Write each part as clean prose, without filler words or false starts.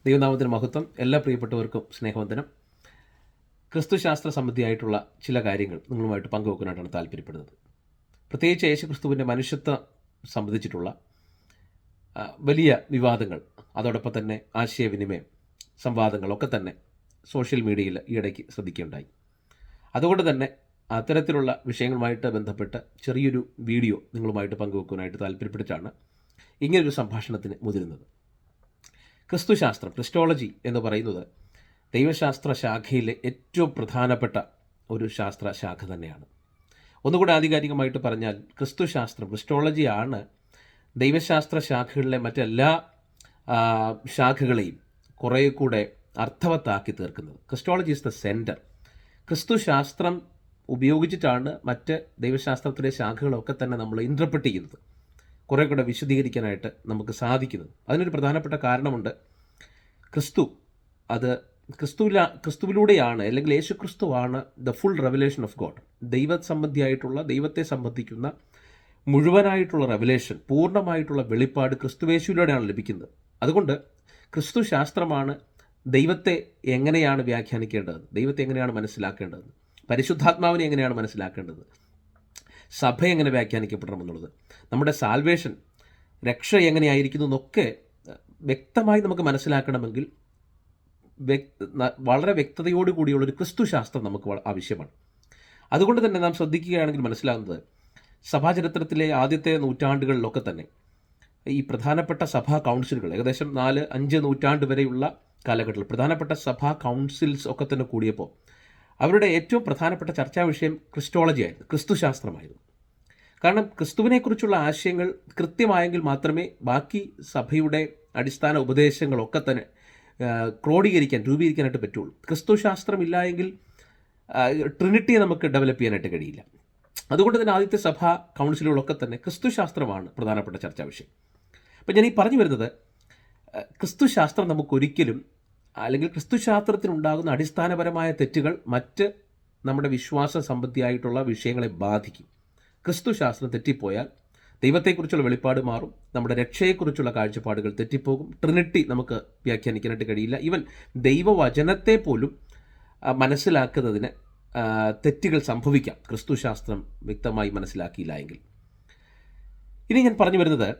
ദൈവനാമത്തിന് മഹത്വം. എല്ലാ പ്രിയപ്പെട്ടവർക്കും സ്നേഹവന്ദനം. ക്രിസ്തുശാസ്ത്ര സംബന്ധിയായിട്ടുള്ള ചില കാര്യങ്ങൾ നിങ്ങളുമായിട്ട് പങ്കുവെക്കാനായിട്ടാണ് താല്പര്യപ്പെടുന്നത്. പ്രത്യേകിച്ച് യേശുക്രിസ്തുവിൻ്റെ മനുഷ്യത്വം സംബന്ധിച്ചിട്ടുള്ള വലിയ വിവാദങ്ങൾ, അതോടൊപ്പം തന്നെ ആശയവിനിമയം, സംവാദങ്ങളൊക്കെ തന്നെ സോഷ്യൽ മീഡിയയിൽ ഈയിടയ്ക്ക് ശ്രദ്ധിക്കുകയുണ്ടായി. അതുകൊണ്ട് തന്നെ അത്തരത്തിലുള്ള വിഷയങ്ങളുമായിട്ട് ബന്ധപ്പെട്ട് ചെറിയൊരു വീഡിയോ നിങ്ങളുമായിട്ട് പങ്കുവെക്കാനായിട്ട് താല്പര്യപ്പെട്ടിട്ടാണ് ഇങ്ങനൊരു സംഭാഷണത്തിന് മുതിരുന്നത്. ക്രിസ്തുശാസ്ത്രം, ക്രിസ്റ്റോളജി എന്ന് പറയുന്നത് ദൈവശാസ്ത്ര ശാഖയിലെ ഏറ്റവും പ്രധാനപ്പെട്ട ഒരു ശാസ്ത്ര ശാഖ തന്നെയാണ്. ഒന്നുകൂടെ ആധികാരികമായിട്ട് പറഞ്ഞാൽ ക്രിസ്തുശാസ്ത്രം, ക്രിസ്റ്റോളജിയാണ് ദൈവശാസ്ത്ര ശാഖകളിലെ മറ്റെല്ലാ ശാഖകളെയും കുറേ കൂടെ അർത്ഥവത്താക്കി തീർക്കുന്നത്. Christology is the centre. ക്രിസ്തുശാസ്ത്രം ഉപയോഗിച്ചിട്ടാണ് മറ്റ് ദൈവശാസ്ത്രത്തിലെ ശാഖകളൊക്കെ തന്നെ നമ്മൾ ഇൻ്റർപ്രറ്റ് ചെയ്യുന്നത്, കുറേ കൂടെ വിശദീകരിക്കാനായിട്ട് നമുക്ക് സാധിക്കുന്നത്. അതിനൊരു പ്രധാനപ്പെട്ട കാരണമുണ്ട്. ക്രിസ്തുവിലൂടെയാണ്, അല്ലെങ്കിൽ യേശു ക്രിസ്തുവാണ് the full revelation of God. ദൈവത്തെ സംബന്ധിക്കുന്ന മുഴുവനായിട്ടുള്ള റെവലേഷൻ, പൂർണ്ണമായിട്ടുള്ള വെളിപ്പാട് ക്രിസ്തുവേശുവിലൂടെയാണ് ലഭിക്കുന്നത്. അതുകൊണ്ട് ക്രിസ്തു ശാസ്ത്രമാണ് ദൈവത്തെ എങ്ങനെയാണ് വ്യാഖ്യാനിക്കേണ്ടത്, ദൈവത്തെ എങ്ങനെയാണ് മനസ്സിലാക്കേണ്ടത്, പരിശുദ്ധാത്മാവിനെ എങ്ങനെയാണ് മനസ്സിലാക്കേണ്ടത്, സഭ എങ്ങനെ വ്യാഖ്യാനിക്കപ്പെടണമെന്നുള്ളത്, നമ്മുടെ സാൽവേഷൻ, രക്ഷ എങ്ങനെയായിരിക്കുന്നു എന്നൊക്കെ വ്യക്തമായി നമുക്ക് മനസ്സിലാക്കണമെങ്കിൽ വളരെ വ്യക്തതയോടുകൂടിയുള്ളൊരു ക്രിസ്തുശാസ്ത്രം നമുക്ക് ആവശ്യമാണ്. അതുകൊണ്ട് തന്നെ നാം ശ്രദ്ധിക്കുകയാണെങ്കിൽ മനസ്സിലാകുന്നത്, സഭാചരിത്രത്തിലെ ആദ്യത്തെ നൂറ്റാണ്ടുകളിലൊക്കെ തന്നെ ഈ പ്രധാനപ്പെട്ട സഭാ കൗൺസിലുകൾ, ഏകദേശം 4-5 നൂറ്റാണ്ട് വരെയുള്ള കാലഘട്ടത്തിൽ പ്രധാനപ്പെട്ട സഭാ കൗൺസിൽസ് ഒക്കെ തന്നെ കൂടിയപ്പോൾ അവരുടെ ഏറ്റവും പ്രധാനപ്പെട്ട ചർച്ചാ വിഷയം ക്രിസ്റ്റോളജി ആയിരുന്നു, ക്രിസ്തുശാസ്ത്രമായിരുന്നു. കാരണം ക്രിസ്തുവിനെക്കുറിച്ചുള്ള ആശയങ്ങൾ കൃത്യമായെങ്കിൽ മാത്രമേ ബാക്കി സഭയുടെ അടിസ്ഥാന ഉപദേശങ്ങളൊക്കെ തന്നെ രൂപീകരിക്കാനായിട്ട് പറ്റുള്ളൂ. ക്രിസ്തുശാസ്ത്രം ഇല്ലായെങ്കിൽ ട്രിനിറ്റിയെ നമുക്ക് ഡെവലപ്പ് ചെയ്യാനായിട്ട് കഴിയില്ല. അതുകൊണ്ട് തന്നെ ആദ്യത്തെ സഭാ കൗൺസിലുകളൊക്കെ തന്നെ ക്രിസ്തുശാസ്ത്രമാണ് പ്രധാനപ്പെട്ട ചർച്ചാ വിഷയം. അപ്പം ഞാൻ ഈ പറഞ്ഞു വരുന്നത്, ക്രിസ്തുശാസ്ത്രം നമുക്കൊരിക്കലും, അല്ലെങ്കിൽ ക്രിസ്തുശാസ്ത്രത്തിനുണ്ടാകുന്ന അടിസ്ഥാനപരമായ തെറ്റുകൾ മറ്റ് നമ്മുടെ വിശ്വാസ സംബന്ധിയായിട്ടുള്ള വിഷയങ്ങളെ ബാധിക്കും. ക്രിസ്തുശാസ്ത്രം തെറ്റിപ്പോയാൽ ദൈവത്തെക്കുറിച്ചുള്ള വെളിപ്പാട് മാറും, നമ്മുടെ രക്ഷയെക്കുറിച്ചുള്ള കാഴ്ചപ്പാടുകൾ തെറ്റിപ്പോകും, ട്രിനിറ്റി നമുക്ക് വ്യാഖ്യാനിക്കാനായിട്ട് കഴിയില്ല. ഈവൻ ദൈവവചനത്തെ പോലും മനസ്സിലാക്കുന്നതിന് തെറ്റുകൾ സംഭവിക്കാം, ക്രിസ്തുശാസ്ത്രം വ്യക്തമായി മനസ്സിലാക്കിയില്ല എങ്കിൽ. ഇനി ഞാൻ പറഞ്ഞു വരുന്നത്,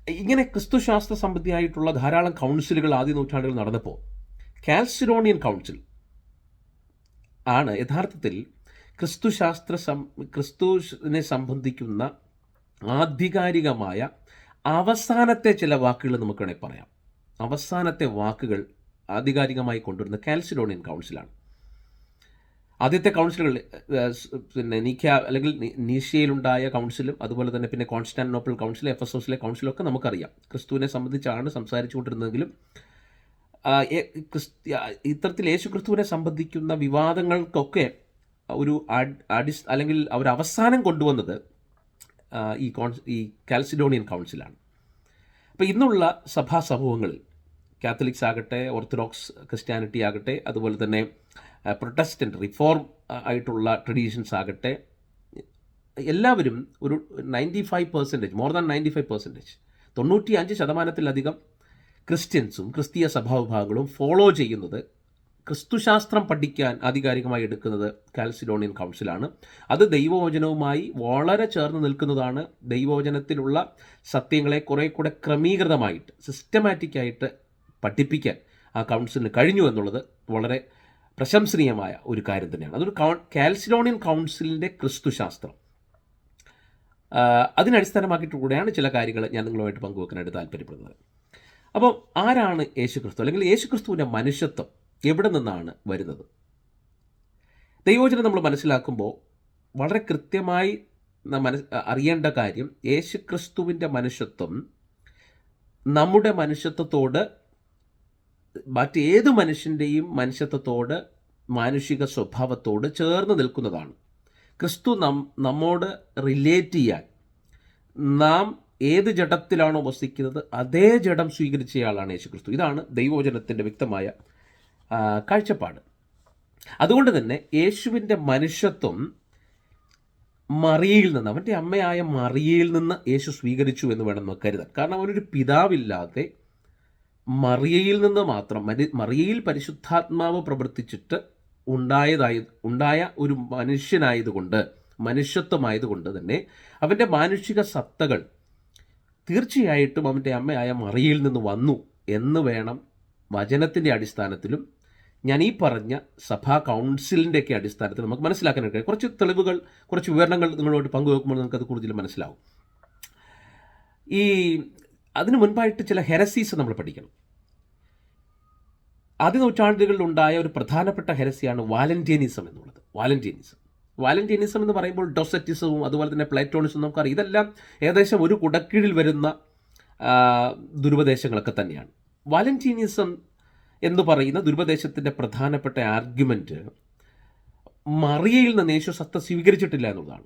ഇങ്ങനെ ക്രിസ്തുശാസ്ത്ര സംബന്ധിയായിട്ടുള്ള ധാരാളം കൗൺസിലുകൾ ആദ്യ നൂറ്റാണ്ടുകൾ നടന്നപ്പോൾ കാൽസിഡോണിയൻ കൗൺസിൽ ആണ് യഥാർത്ഥത്തിൽ ക്രിസ്തുവിനെ സംബന്ധിക്കുന്ന ആധികാരികമായ അവസാനത്തെ ചില വാക്കുകൾ നമുക്ക് വേണമെങ്കിൽ പറയാം. അവസാനത്തെ വാക്കുകൾ ആധികാരികമായി കൊണ്ടുവരുന്ന കാൽസിഡോണിയൻ കൗൺസിലാണ്. ആദ്യത്തെ കൗൺസിലുകൾ പിന്നെ നീഷ്യയിലുണ്ടായ കൗൺസിലും, അതുപോലെ തന്നെ പിന്നെ കോൺസ്റ്റാന്റിനോപ്പിൾ കൗൺസിൽ, എഫെസോസിലെ കൗൺസിലൊക്കെ നമുക്കറിയാം. ക്രിസ്തുവിനെ സംബന്ധിച്ചാണ് സംസാരിച്ചുകൊണ്ടിരുന്നതെങ്കിലും ഇത്തരത്തിൽ യേശു ക്രിസ്തുവിനെ സംബന്ധിക്കുന്ന വിവാദങ്ങൾക്കൊക്കെ അല്ലെങ്കിൽ അവർ അവസാനം കൊണ്ടുവന്നത് ഈ കാൽസിഡോണിയൻ കൗൺസിലാണ്. അപ്പോൾ ഇന്നുള്ള സഭാ സമൂഹങ്ങളിൽ കാത്തലിക്സ് ആകട്ടെ, ഓർത്തഡോക്സ് ക്രിസ്ത്യാനിറ്റി ആകട്ടെ, അതുപോലെ തന്നെ പ്രൊട്ടസ്റ്റൻ്റ് റിഫോർം ആയിട്ടുള്ള ട്രഡീഷൻസ് ആകട്ടെ, എല്ലാവരും ഒരു 95%, മോർ ദാൻ 95%, 95% ക്രിസ്ത്യൻസും ക്രിസ്തീയ സഭാവിഭാഗങ്ങളും ഫോളോ ചെയ്യുന്നത്, ക്രിസ്തുശാസ്ത്രം പഠിക്കാൻ ആധികാരികമായി എടുക്കുന്നത് കാൽസിഡോണിയൻ കൗൺസിലാണ്. അത് ദൈവവചനവുമായി വളരെ ചേർന്ന് നിൽക്കുന്നതാണ്. ദൈവവചനത്തിലുള്ള സത്യങ്ങളെ കുറേ കൂടെ ക്രമീകൃതമായിട്ട്, സിസ്റ്റമാറ്റിക്കായിട്ട് പഠിപ്പിക്കാൻ ആ കൗൺസിലിന് കഴിഞ്ഞു എന്നുള്ളത് വളരെ പ്രശംസനീയമായ ഒരു കാര്യം തന്നെയാണ്. അതൊരു കാൽസിഡോണിയൻ കൗൺസിലിൻ്റെ ക്രിസ്തുശാസ്ത്രം, അതിനടിസ്ഥാനമാക്കിയിട്ട് കൂടെയാണ് ചില കാര്യങ്ങൾ ഞാൻ നിങ്ങളുമായിട്ട് പങ്കുവെക്കാനായിട്ട് താല്പര്യപ്പെടുന്നത്. അപ്പോൾ ആരാണ് യേശുക്രിസ്തു, അല്ലെങ്കിൽ യേശുക്രിസ്തുവിൻ്റെ മനുഷ്യത്വം എവിടെ നിന്നാണ് വരുന്നത്? ദൈവവചനം നമ്മൾ മനസ്സിലാക്കുമ്പോൾ വളരെ കൃത്യമായി അറിയേണ്ട കാര്യം, യേശുക്രിസ്തുവിൻ്റെ മനുഷ്യത്വം നമ്മുടെ മനുഷ്യത്വത്തോട്, മറ്റേത് മനുഷ്യൻ്റെയും മനുഷ്യത്വത്തോട്, മാനുഷിക സ്വഭാവത്തോട് ചേർന്ന് നിൽക്കുന്നതാണ്. ക്രിസ്തു നമ്മോട് റിലേറ്റ് ചെയ്യാൻ, നാം ഏത് ജഡത്തിലാണോ വസിക്കുന്നത് അതേ ജഡം സ്വീകരിച്ചയാളാണ് യേശുക്രിസ്തു. ഇതാണ് ദൈവവചനത്തിൻ്റെ വ്യക്തമായ കാഴ്ചപ്പാട്. അതുകൊണ്ട് തന്നെ യേശുവിൻ്റെ മനുഷ്യത്വം മറിയയിൽ നിന്ന്, അവൻ്റെ അമ്മയായ മറിയയിൽ നിന്ന് യേശു സ്വീകരിച്ചു എന്ന് വേണം നമുക്ക് കരുതാൻ. കാരണം അവനൊരു പിതാവില്ലാതെ മറിയയിൽ നിന്ന് മാത്രം മറിയയിൽ പരിശുദ്ധാത്മാവ് പ്രവർത്തിച്ചിട്ട് ഉണ്ടായ ഒരു മനുഷ്യനായതുകൊണ്ട്, മനുഷ്യത്വമായതുകൊണ്ട് തന്നെ അവൻ്റെ മാനുഷിക സത്തകൾ തീർച്ചയായിട്ടും അവൻ്റെ അമ്മയായ മറിയയിൽ നിന്ന് വന്നു എന്ന് വേണം വചനത്തിൻ്റെ അടിസ്ഥാനത്തിലും ഞാൻ ഈ പറഞ്ഞ സഭാ കൗൺസിലിൻ്റെയൊക്കെ അടിസ്ഥാനത്തിൽ നമുക്ക് മനസ്സിലാക്കാനായിട്ട് കഴിയും. കുറച്ച് തെളിവുകൾ, കുറച്ച് വിവരണങ്ങൾ നിങ്ങളോട് പങ്കുവെക്കുമ്പോൾ നമുക്കത് കൂടുതൽ മനസ്സിലാവും. അതിനു മുൻപായിട്ട് ചില ഹെരസീസ് നമ്മൾ പഠിക്കണം. ആദ്യ നൂറ്റാണ്ടുകളിലുണ്ടായ ഒരു പ്രധാനപ്പെട്ട ഹെരസിയാണ് വാലന്റീനിസം എന്നുള്ളത്. വാലന്റീനിസം എന്ന് പറയുമ്പോൾ ഡൊസറ്റിസവും അതുപോലെ തന്നെ പ്ലേറ്റോണിസവും നമുക്കറിയാം. ഇതെല്ലാം ഏകദേശം ഒരു കുടക്കീഴിൽ വരുന്ന ദുരുപദേശങ്ങളൊക്കെ തന്നെയാണ്. വാലന്റീനിസം എന്ന് പറയുന്ന ദുരുപദേശത്തിൻ്റെ പ്രധാനപ്പെട്ട ആർഗ്യുമെൻറ്റ് മറിയയിൽ നിന്ന് യേശു സത്ത സ്വീകരിച്ചിട്ടില്ല എന്നുള്ളതാണ്.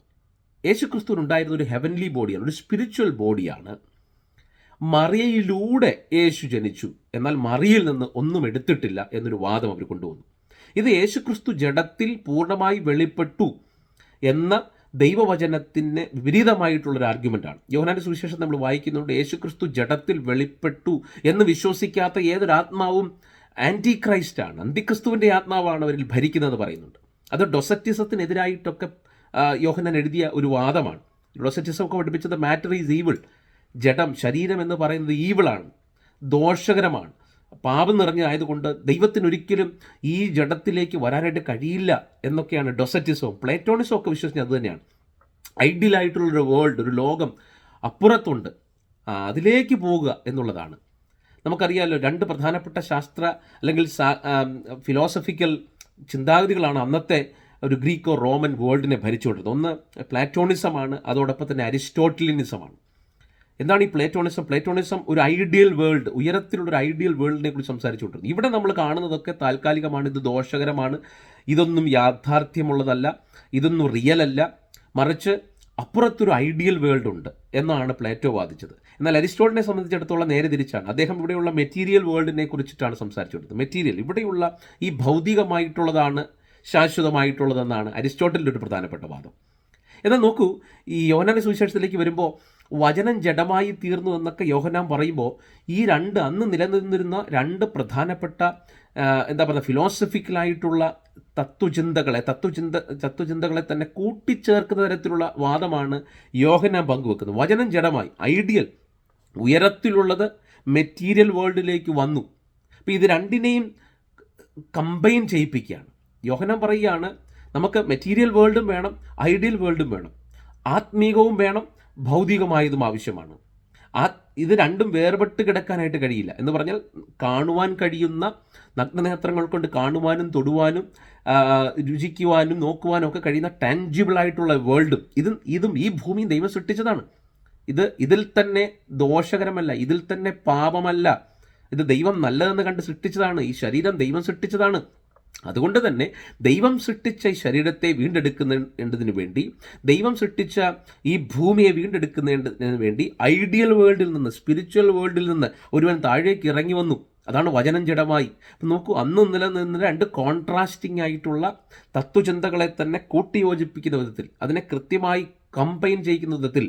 യേശു ക്രിസ്തുവിനുണ്ടായിരുന്ന ഒരു ഹെവൻലി ബോഡിയാണ്, ഒരു സ്പിരിച്വൽ ബോഡിയാണ്. മറിയയിലൂടെ യേശു ജനിച്ചു, എന്നാൽ മറിയയിൽ നിന്ന് ഒന്നും എടുത്തിട്ടില്ല എന്നൊരു വാദം അവർ കൊണ്ടുവന്നു. ഇത് യേശുക്രിസ്തു ജഡത്തിൽ പൂർണ്ണമായി വെളിപ്പെട്ടു എന്ന ദൈവവചനത്തിന് വിപരീതമായിട്ടുള്ളൊരു ആർഗ്യുമെൻ്റാണ്. യോഹന്നാന്റെ സുവിശേഷം നമ്മൾ വായിക്കുന്നുണ്ട്, യേശുക്രിസ്തു ജഡത്തിൽ വെളിപ്പെട്ടു എന്ന് വിശ്വസിക്കാത്ത ഏതൊരാത്മാവും ആൻറ്റി ക്രൈസ്റ്റാണ്, അന്തിക്രിസ്തുവിൻ്റെ ആത്മാവാണ് അവരിൽ ഭരിക്കുന്നത് പറയുന്നുണ്ട്. അത് ഡൊസറ്റിസത്തിനെതിരായിട്ടൊക്കെ യോഹന്നാൻ എഴുതിയ ഒരു വാദമാണ്. ഡൊസറ്റിസം ഒക്കെ പഠിപ്പിച്ചത് മാറ്റർ ഈസ് ഈവിൾ, ജഡം, ശരീരം എന്ന് പറയുന്നത് ഈവിളാണ്, ദോഷകരമാണ്, പാപം നിറഞ്ഞതായതുകൊണ്ട് ദൈവത്തിനൊരിക്കലും ഈ ജഡത്തിലേക്ക് വരാനായിട്ട് കഴിയില്ല എന്നൊക്കെയാണ് ഡൊസറ്റിസവും പ്ലേറ്റോണിസവും ഒക്കെ വിശ്വസിച്ചത്. അത് തന്നെയാണ്. ഐഡിയലായിട്ടുള്ളൊരു വേൾഡ്, ഒരു ലോകം അപ്പുറത്തുണ്ട്, അതിലേക്ക് പോവുക എന്നുള്ളതാണ്. നമുക്കറിയാമല്ലോ, രണ്ട് പ്രധാനപ്പെട്ട ശാസ്ത്ര അല്ലെങ്കിൽ ഫിലോസഫിക്കൽ ചിന്താഗതികളാണ് അന്നത്തെ ഒരു ഗ്രീക്കോ റോമൻ വേൾഡിനെ ഭരിച്ചുകൊണ്ടിരുന്നത്. ഒന്ന് പ്ലാറ്റോണിസമാണ്, അതോടൊപ്പം തന്നെ അരിസ്റ്റോട്ടലിനിസമാണ്. എന്താണ് ഈ പ്ലേറ്റോണിസം ഒരു ഐഡിയൽ വേൾഡ്, ഉയരത്തിലുള്ളൊരു ഐഡിയൽ വേൾഡിനെ കുറിച്ച് സംസാരിച്ചുകൊണ്ടിരുന്നു. ഇവിടെ നമ്മൾ കാണുന്നതൊക്കെ താൽക്കാലികമാണ്, ഇത് ദോഷകരമാണ്, ഇതൊന്നും യാഥാർത്ഥ്യമുള്ളതല്ല, ഇതൊന്നും റിയൽ അല്ല, മറിച്ച് അപ്പുറത്തൊരു ഐഡിയൽ വേൾഡ് ഉണ്ട് എന്നാണ് പ്ലേറ്റോ വാദിച്ചത്. എന്നാൽ അരിസ്റ്റോട്ടലിനെ സംബന്ധിച്ചിടത്തോളം നേരെ തിരിച്ചാണ്. അദ്ദേഹം ഇവിടെയുള്ള മെറ്റീരിയൽ വേൾഡിനെ കുറിച്ചിട്ടാണ് സംസാരിച്ചുകൊണ്ടിരുന്നത്. മെറ്റീരിയൽ, ഇവിടെയുള്ള ഈ ഭൗതികമായിട്ടുള്ളതാണ് ശാശ്വതമായിട്ടുള്ളതെന്നാണ് അരിസ്റ്റോട്ടലിൻ്റെ ഒരു പ്രധാനപ്പെട്ട വാദം. എന്നാൽ നോക്കൂ, ഈ യോഹന്നാന്റെ സുവിശേഷത്തിലേക്ക് വരുമ്പോൾ വചനം ജഡമായി തീർന്നു എന്നൊക്കെ യോഹന്നാൻ പറയുമ്പോൾ ഈ അന്ന് നിലനിന്നിരുന്ന രണ്ട് പ്രധാനപ്പെട്ട ഫിലോസഫിക്കലായിട്ടുള്ള തത്വചിന്തകളെ തന്നെ കൂട്ടിച്ചേർക്കുന്ന തരത്തിലുള്ള വാദമാണ് യോഹന്നാൻ പങ്കുവെക്കുന്നത്. വചനം ജഡമായി, ഐഡിയൽ, ഉയരത്തിലുള്ളത് മെറ്റീരിയൽ വേൾഡിലേക്ക് വന്നു. അപ്പോൾ ഇത് രണ്ടിനെയും കമ്പൈൻ ചെയ്യിപ്പിക്കുകയാണ്. യോഹന്നാൻ പറയുകയാണ്, നമുക്ക് മെറ്റീരിയൽ വേൾഡും വേണം, ഐഡിയൽ വേൾഡും വേണം, ആത്മീകവും വേണം, ഭൗതികമായതും ആവശ്യമാണ്. ഇത് രണ്ടും വേർപെട്ട് കിടക്കാനായിട്ട് കഴിയില്ല. എന്ന് പറഞ്ഞാൽ കാണുവാൻ കഴിയുന്ന നഗ്നനേത്രങ്ങൾ കൊണ്ട് കാണുവാനും തൊടുവാനും രുചിക്കുവാനും നോക്കുവാനും ഒക്കെ കഴിയുന്ന ടാൻജിബിൾ ആയിട്ടുള്ള വേൾഡും ഇതും ഈ ഭൂമിയും ദൈവം സൃഷ്ടിച്ചതാണ്. ഇതിൽ തന്നെ ദോഷകരമല്ല, ഇതിൽ തന്നെ പാപമല്ല, ഇത് ദൈവം നല്ലതെന്ന് കണ്ട് സൃഷ്ടിച്ചതാണ്. ഈ ശരീരം ദൈവം സൃഷ്ടിച്ചതാണ്. അതുകൊണ്ട് തന്നെ ദൈവം സൃഷ്ടിച്ച ഈ ശരീരത്തെ വീണ്ടെടുക്കുന്നതിന് വേണ്ടി, ദൈവം സൃഷ്ടിച്ച ഈ ഭൂമിയെ വീണ്ടെടുക്കുന്നതിന് വേണ്ടി ഐഡിയൽ വേൾഡിൽ നിന്ന്, സ്പിരിച്വൽ വേൾഡിൽ നിന്ന് ഒരുവൻ താഴേക്ക് ഇറങ്ങി വന്നു. അതാണ് വചനം ജഡമായി. അപ്പം നോക്കൂ, അന്ന് നിലനിന്ന രണ്ട് കോൺട്രാസ്റ്റിംഗ് ആയിട്ടുള്ള തത്വചിന്തകളെ തന്നെ കൂട്ടിയോജിപ്പിക്കുന്ന വിധത്തിൽ, അതിനെ കൃത്യമായി കമ്പൈൻ ചെയ്യിക്കുന്ന വിധത്തിൽ,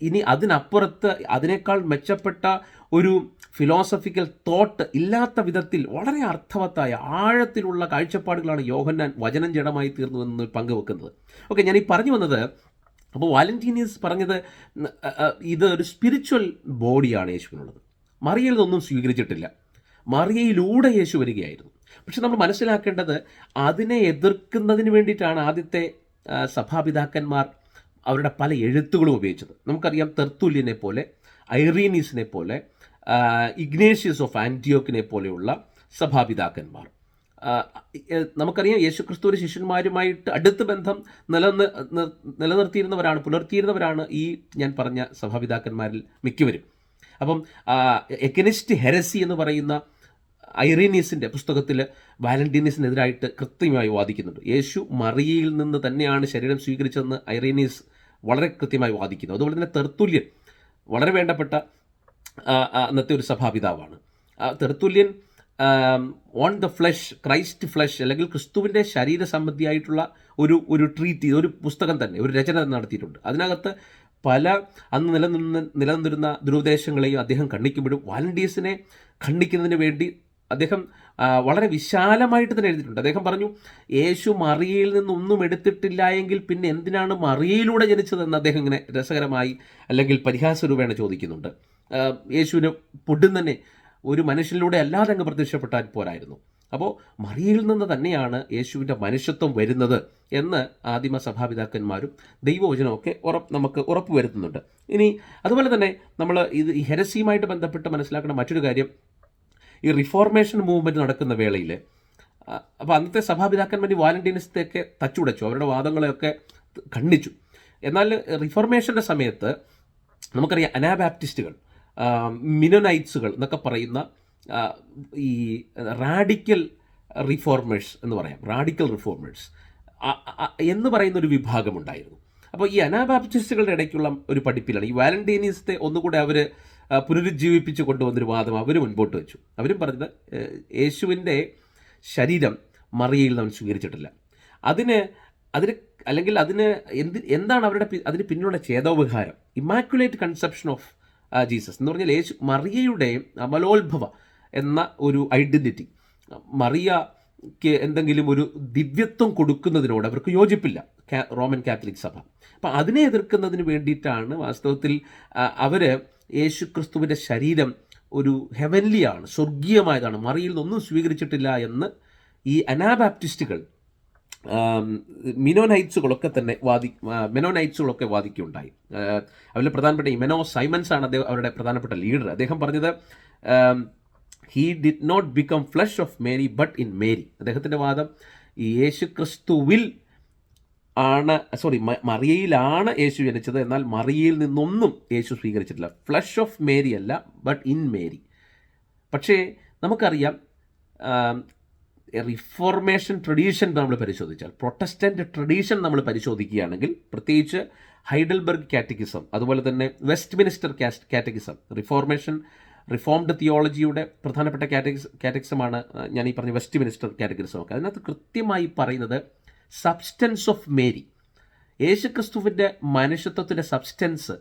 ഇനി അതിനപ്പുറത്ത് അതിനേക്കാൾ മെച്ചപ്പെട്ട ഒരു ഫിലോസഫിക്കൽ തോട്ട് ഇല്ലാത്ത വിധത്തിൽ വളരെ അർത്ഥവത്തായ ആഴത്തിലുള്ള കാഴ്ചപ്പാടുകളാണ് യോഹന്നാൻ വചനം ജഡമായി തീർന്നു എന്ന് പങ്കുവെക്കുന്നത്. ഓക്കെ, ഞാൻ ഈ പറഞ്ഞു വന്നത്, അപ്പോൾ വാലന്റീനിയസ് പറഞ്ഞത് ഇത് ഒരു സ്പിരിച്വൽ ബോഡിയാണ് യേശുവിനുള്ളത്. മറിയയിൽ നിന്നൊന്നും സ്വീകരിച്ചിട്ടില്ല, മറിയയിലൂടെ യേശു വരികയായിരുന്നു. പക്ഷെ നമ്മൾ മനസ്സിലാക്കേണ്ടത്, അതിനെ എതിർക്കുന്നതിന് വേണ്ടിയിട്ടാണ് ആദ്യത്തെ സഭാപിതാക്കന്മാർ അവരുടെ പല എഴുത്തുകളും ഉപയോഗിച്ചത്. നമുക്കറിയാം, തെർത്തുല്യനെ പോലെ, ഐറീനീസിനെ പോലെ, ഇഗ്നേഷ്യസ് ഓഫ് ആൻറ്റിയോക്കിനെ പോലെയുള്ള സഭാപിതാക്കന്മാർ. നമുക്കറിയാം, യേശുക്രിസ്തുവിന്റെ ശിഷ്യന്മാരുമായിട്ട് അടുത്ത ബന്ധം പുലർത്തിയിരുന്നവരാണ് ഈ ഞാൻ പറഞ്ഞ സഭാപിതാക്കന്മാരിൽ മിക്കവരും. അപ്പം എഗനിസ്റ്റ് ഹെരസി എന്ന് പറയുന്ന ഐറീനീസിൻ്റെ പുസ്തകത്തിൽ വാലന്റീനസിനെതിരായിട്ട് കൃത്യമായി വാദിക്കുന്നുണ്ട്. യേശു മറിയയിൽ നിന്ന് തന്നെയാണ് ശരീരം സ്വീകരിച്ചതെന്ന് ഐറീനീസ് വളരെ കൃത്യമായി വാദിക്കുന്നു. അതുപോലെ തന്നെ തെർത്തുല്യൻ വളരെ വേണ്ടപ്പെട്ട അന്നത്തെ ഒരു സഭാപിതാവാണ്. Tertullian on the flesh, Christ flesh, അല്ലെങ്കിൽ ക്രിസ്തുവിൻ്റെ ശരീര സംബന്ധിയായിട്ടുള്ള ഒരു ട്രീറ്റ്, ഒരു പുസ്തകം തന്നെ, ഒരു രചന നടത്തിയിട്ടുണ്ട്. അതിനകത്ത് പല അന്ന് നിലനിന്നിരുന്ന ദുരുപദേശങ്ങളെയും അദ്ദേഹം ഖണ്ഡിക്കുമ്പോഴും വാലന്റീനസിനെ ഖണ്ഡിക്കുന്നതിന് വേണ്ടി അദ്ദേഹം വളരെ വിശാലമായിട്ട് തന്നെ എഴുതിയിട്ടുണ്ട്. അദ്ദേഹം പറഞ്ഞു, യേശു മറിയയിൽ നിന്നൊന്നും എടുത്തിട്ടില്ല എങ്കിൽ പിന്നെ എന്തിനാണ് മറിയയിലൂടെ ജനിച്ചതെന്ന് അദ്ദേഹം ഇങ്ങനെ രസകരമായി അല്ലെങ്കിൽ പരിഹാസരൂപേണ ചോദിക്കുന്നുണ്ട്. യേശുവിന് പൊടും തന്നെ ഒരു മനുഷ്യനിലൂടെ അല്ലാതെ അങ്ങ് പ്രത്യക്ഷപ്പെട്ടാൽ പോരായിരുന്നു. അപ്പോൾ മറിയയിൽ നിന്ന് തന്നെയാണ് യേശുവിൻ്റെ മനുഷ്യത്വം വരുന്നത് എന്ന് ആദിമ സഭാപിതാക്കന്മാരും ദൈവവചനമൊക്കെ നമുക്ക് ഉറപ്പ് വരുത്തുന്നുണ്ട്. ഇനി അതുപോലെ തന്നെ നമ്മൾ ഈ ഹെരസിയുമായിട്ട് ബന്ധപ്പെട്ട് മനസ്സിലാക്കുന്ന മറ്റൊരു കാര്യം, ഈ റിഫോർമേഷൻ മൂവ്മെൻറ്റ് നടക്കുന്ന വേളയിൽ അപ്പോൾ അന്നത്തെ സഭാപിതാക്കന്മാർ വാലന്റീനിസത്തെയൊക്കെ തച്ചുടച്ചു, അവരുടെ വാദങ്ങളെയൊക്കെ ഖണ്ഡിച്ചു. എന്നാൽ റിഫോർമേഷൻ്റെ സമയത്ത് നമുക്കറിയാം അനാബാപ്റ്റിസ്റ്റുകൾ, മിനോനൈറ്റ്സുകൾ എന്നൊക്കെ പറയുന്ന ഈ റാഡിക്കൽ റിഫോർമേഴ്സ് എന്ന് പറയാം, റാഡിക്കൽ റിഫോർമേഴ്സ് എന്ന് പറയുന്ന ഒരു വിഭാഗമുണ്ടായിരുന്നു. അപ്പോൾ ഈ അനാബാപ്റ്റിസ്റ്റുകളുടെ ഇടയ്ക്കുള്ള ഒരു പഠിപ്പിലാണ് ഈ വാലന്റീനിസത്തെ ഒന്നുകൂടെ അവർ പുനരുജ്ജീവിപ്പിച്ച് കൊണ്ടുവന്നൊരു വാദം അവർ മുൻപോട്ട് വെച്ചു. അവരും പറഞ്ഞത് യേശുവിൻ്റെ ശരീരം മറിയയിൽ നാം സ്വീകരിച്ചിട്ടില്ല. അതിന് എന്താണ് അതിന് പിന്നിലുള്ള ചേതോവിഹാരം, ഇമാക്കുലേറ്റ് കൺസെപ്ഷൻ ഓഫ് ജീസസ് എന്ന് പറഞ്ഞാൽ യേശു മറിയയുടെ അമലോത്ഭവ എന്ന ഒരു ഐഡൻറ്റിറ്റി, മറിയയ്ക്ക് എന്തെങ്കിലും ഒരു ദിവ്യത്വം കൊടുക്കുന്നതിനോട് അവർക്ക് യോജിപ്പില്ല റോമൻ കാത്തലിക് സഭ. അപ്പം അതിനെ എതിർക്കുന്നതിന് വേണ്ടിയിട്ടാണ് വാസ്തവത്തിൽ അവർ യേശു ക്രിസ്തുവിൻ്റെ ശരീരം ഒരു ഹെവൻലിയാണ്, സ്വർഗീയമായതാണ്, മറിയിൽ നിന്നൊന്നും സ്വീകരിച്ചിട്ടില്ല എന്ന് ഈ അനാബാപ്റ്റിസ്റ്റുകൾ മെനോനൈറ്റ്സുകളൊക്കെ വാദിക്കുകയുണ്ടായി. അവരിൽ പ്രധാനപ്പെട്ട ഇമെനോ സൈമൻസ് ആണ് അവരുടെ പ്രധാനപ്പെട്ട ലീഡർ. അദ്ദേഹം പറഞ്ഞത് he did not become flesh of Mary but in Mary. അദ്ദേഹത്തിൻ്റെ വാദം ഈ യേശു ക്രിസ്തുവിൽ മറിയയിലാണ് യേശു ജനിച്ചത്, എന്നാൽ മറിയയിൽ നിന്നൊന്നും യേശു സ്വീകരിച്ചിട്ടില്ല. ഫ്ലഷ് ഓഫ് മേരി അല്ല, ബട്ട് ഇൻ മേരി. പക്ഷേ നമുക്കറിയാം റിഫോർമേഷൻ ട്രഡീഷൻ നമ്മൾ പരിശോധിച്ചാൽ, പ്രൊട്ടസ്റ്റൻ്റ് ട്രഡീഷൻ നമ്മൾ പരിശോധിക്കുകയാണെങ്കിൽ, പ്രത്യേകിച്ച് ഹൈഡൽബർഗ് കാറ്റക്കിസം, അതുപോലെ തന്നെ വെസ്റ്റ്മിനിസ്റ്റർ കാറ്റക്കിസം, റിഫോംഡ് തിയോളജിയുടെ പ്രധാനപ്പെട്ട കാറ്റക്കിസമാണ് ഞാൻ ഈ പറഞ്ഞ വെസ്റ്റ്മിനിസ്റ്റർ കാറ്റക്കിസം ഒക്കെ. അതിനകത്ത് കൃത്യമായി പറയുന്നത് സബ്സ്റ്റൻസ് ഓഫ് മേരി, യേശുക്രിസ്തുവിൻ്റെ മനുഷ്യത്വത്തിൻ്റെ സബ്സ്റ്റൻസ്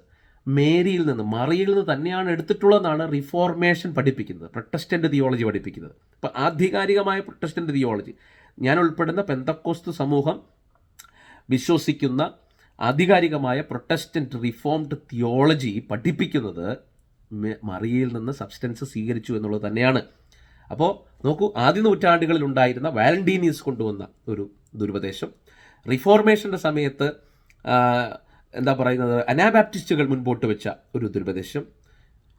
മേരിയിൽ നിന്ന്, മറിയയിൽ നിന്ന് തന്നെയാണ് എടുത്തിട്ടുള്ളതെന്നാണ് റിഫോർമേഷൻ പഠിപ്പിക്കുന്നത്, പ്രൊട്ടസ്റ്റൻ്റ് തിയോളജി പഠിപ്പിക്കുന്നത്. അപ്പോൾ ആധികാരികമായ പ്രൊട്ടസ്റ്റൻ്റ് തിയോളജി, ഞാൻ ഉൾപ്പെടുന്ന പെന്തക്കോസ്ത് സമൂഹം വിശ്വസിക്കുന്ന ആധികാരികമായ പ്രൊട്ടസ്റ്റൻ്റ് റിഫോംഡ് തിയോളജി പഠിപ്പിക്കുന്നത് മറിയയിൽ നിന്ന് സബ്സ്റ്റൻസ് സ്വീകരിച്ചു എന്നുള്ളത് തന്നെയാണ്. അപ്പോൾ നോക്കൂ, ആദ്യ നൂറ്റാണ്ടുകളിൽ ഉണ്ടായിരുന്ന വാലന്റീനിയസ് കൊണ്ടുവന്ന ഒരു ദുരുപദേശം, റിഫോർമേഷൻ്റെ സമയത്ത് അനാബാപ്റ്റിസ്റ്റുകൾ മുൻപോട്ട് വെച്ച ഒരു ദുരുപദേശം,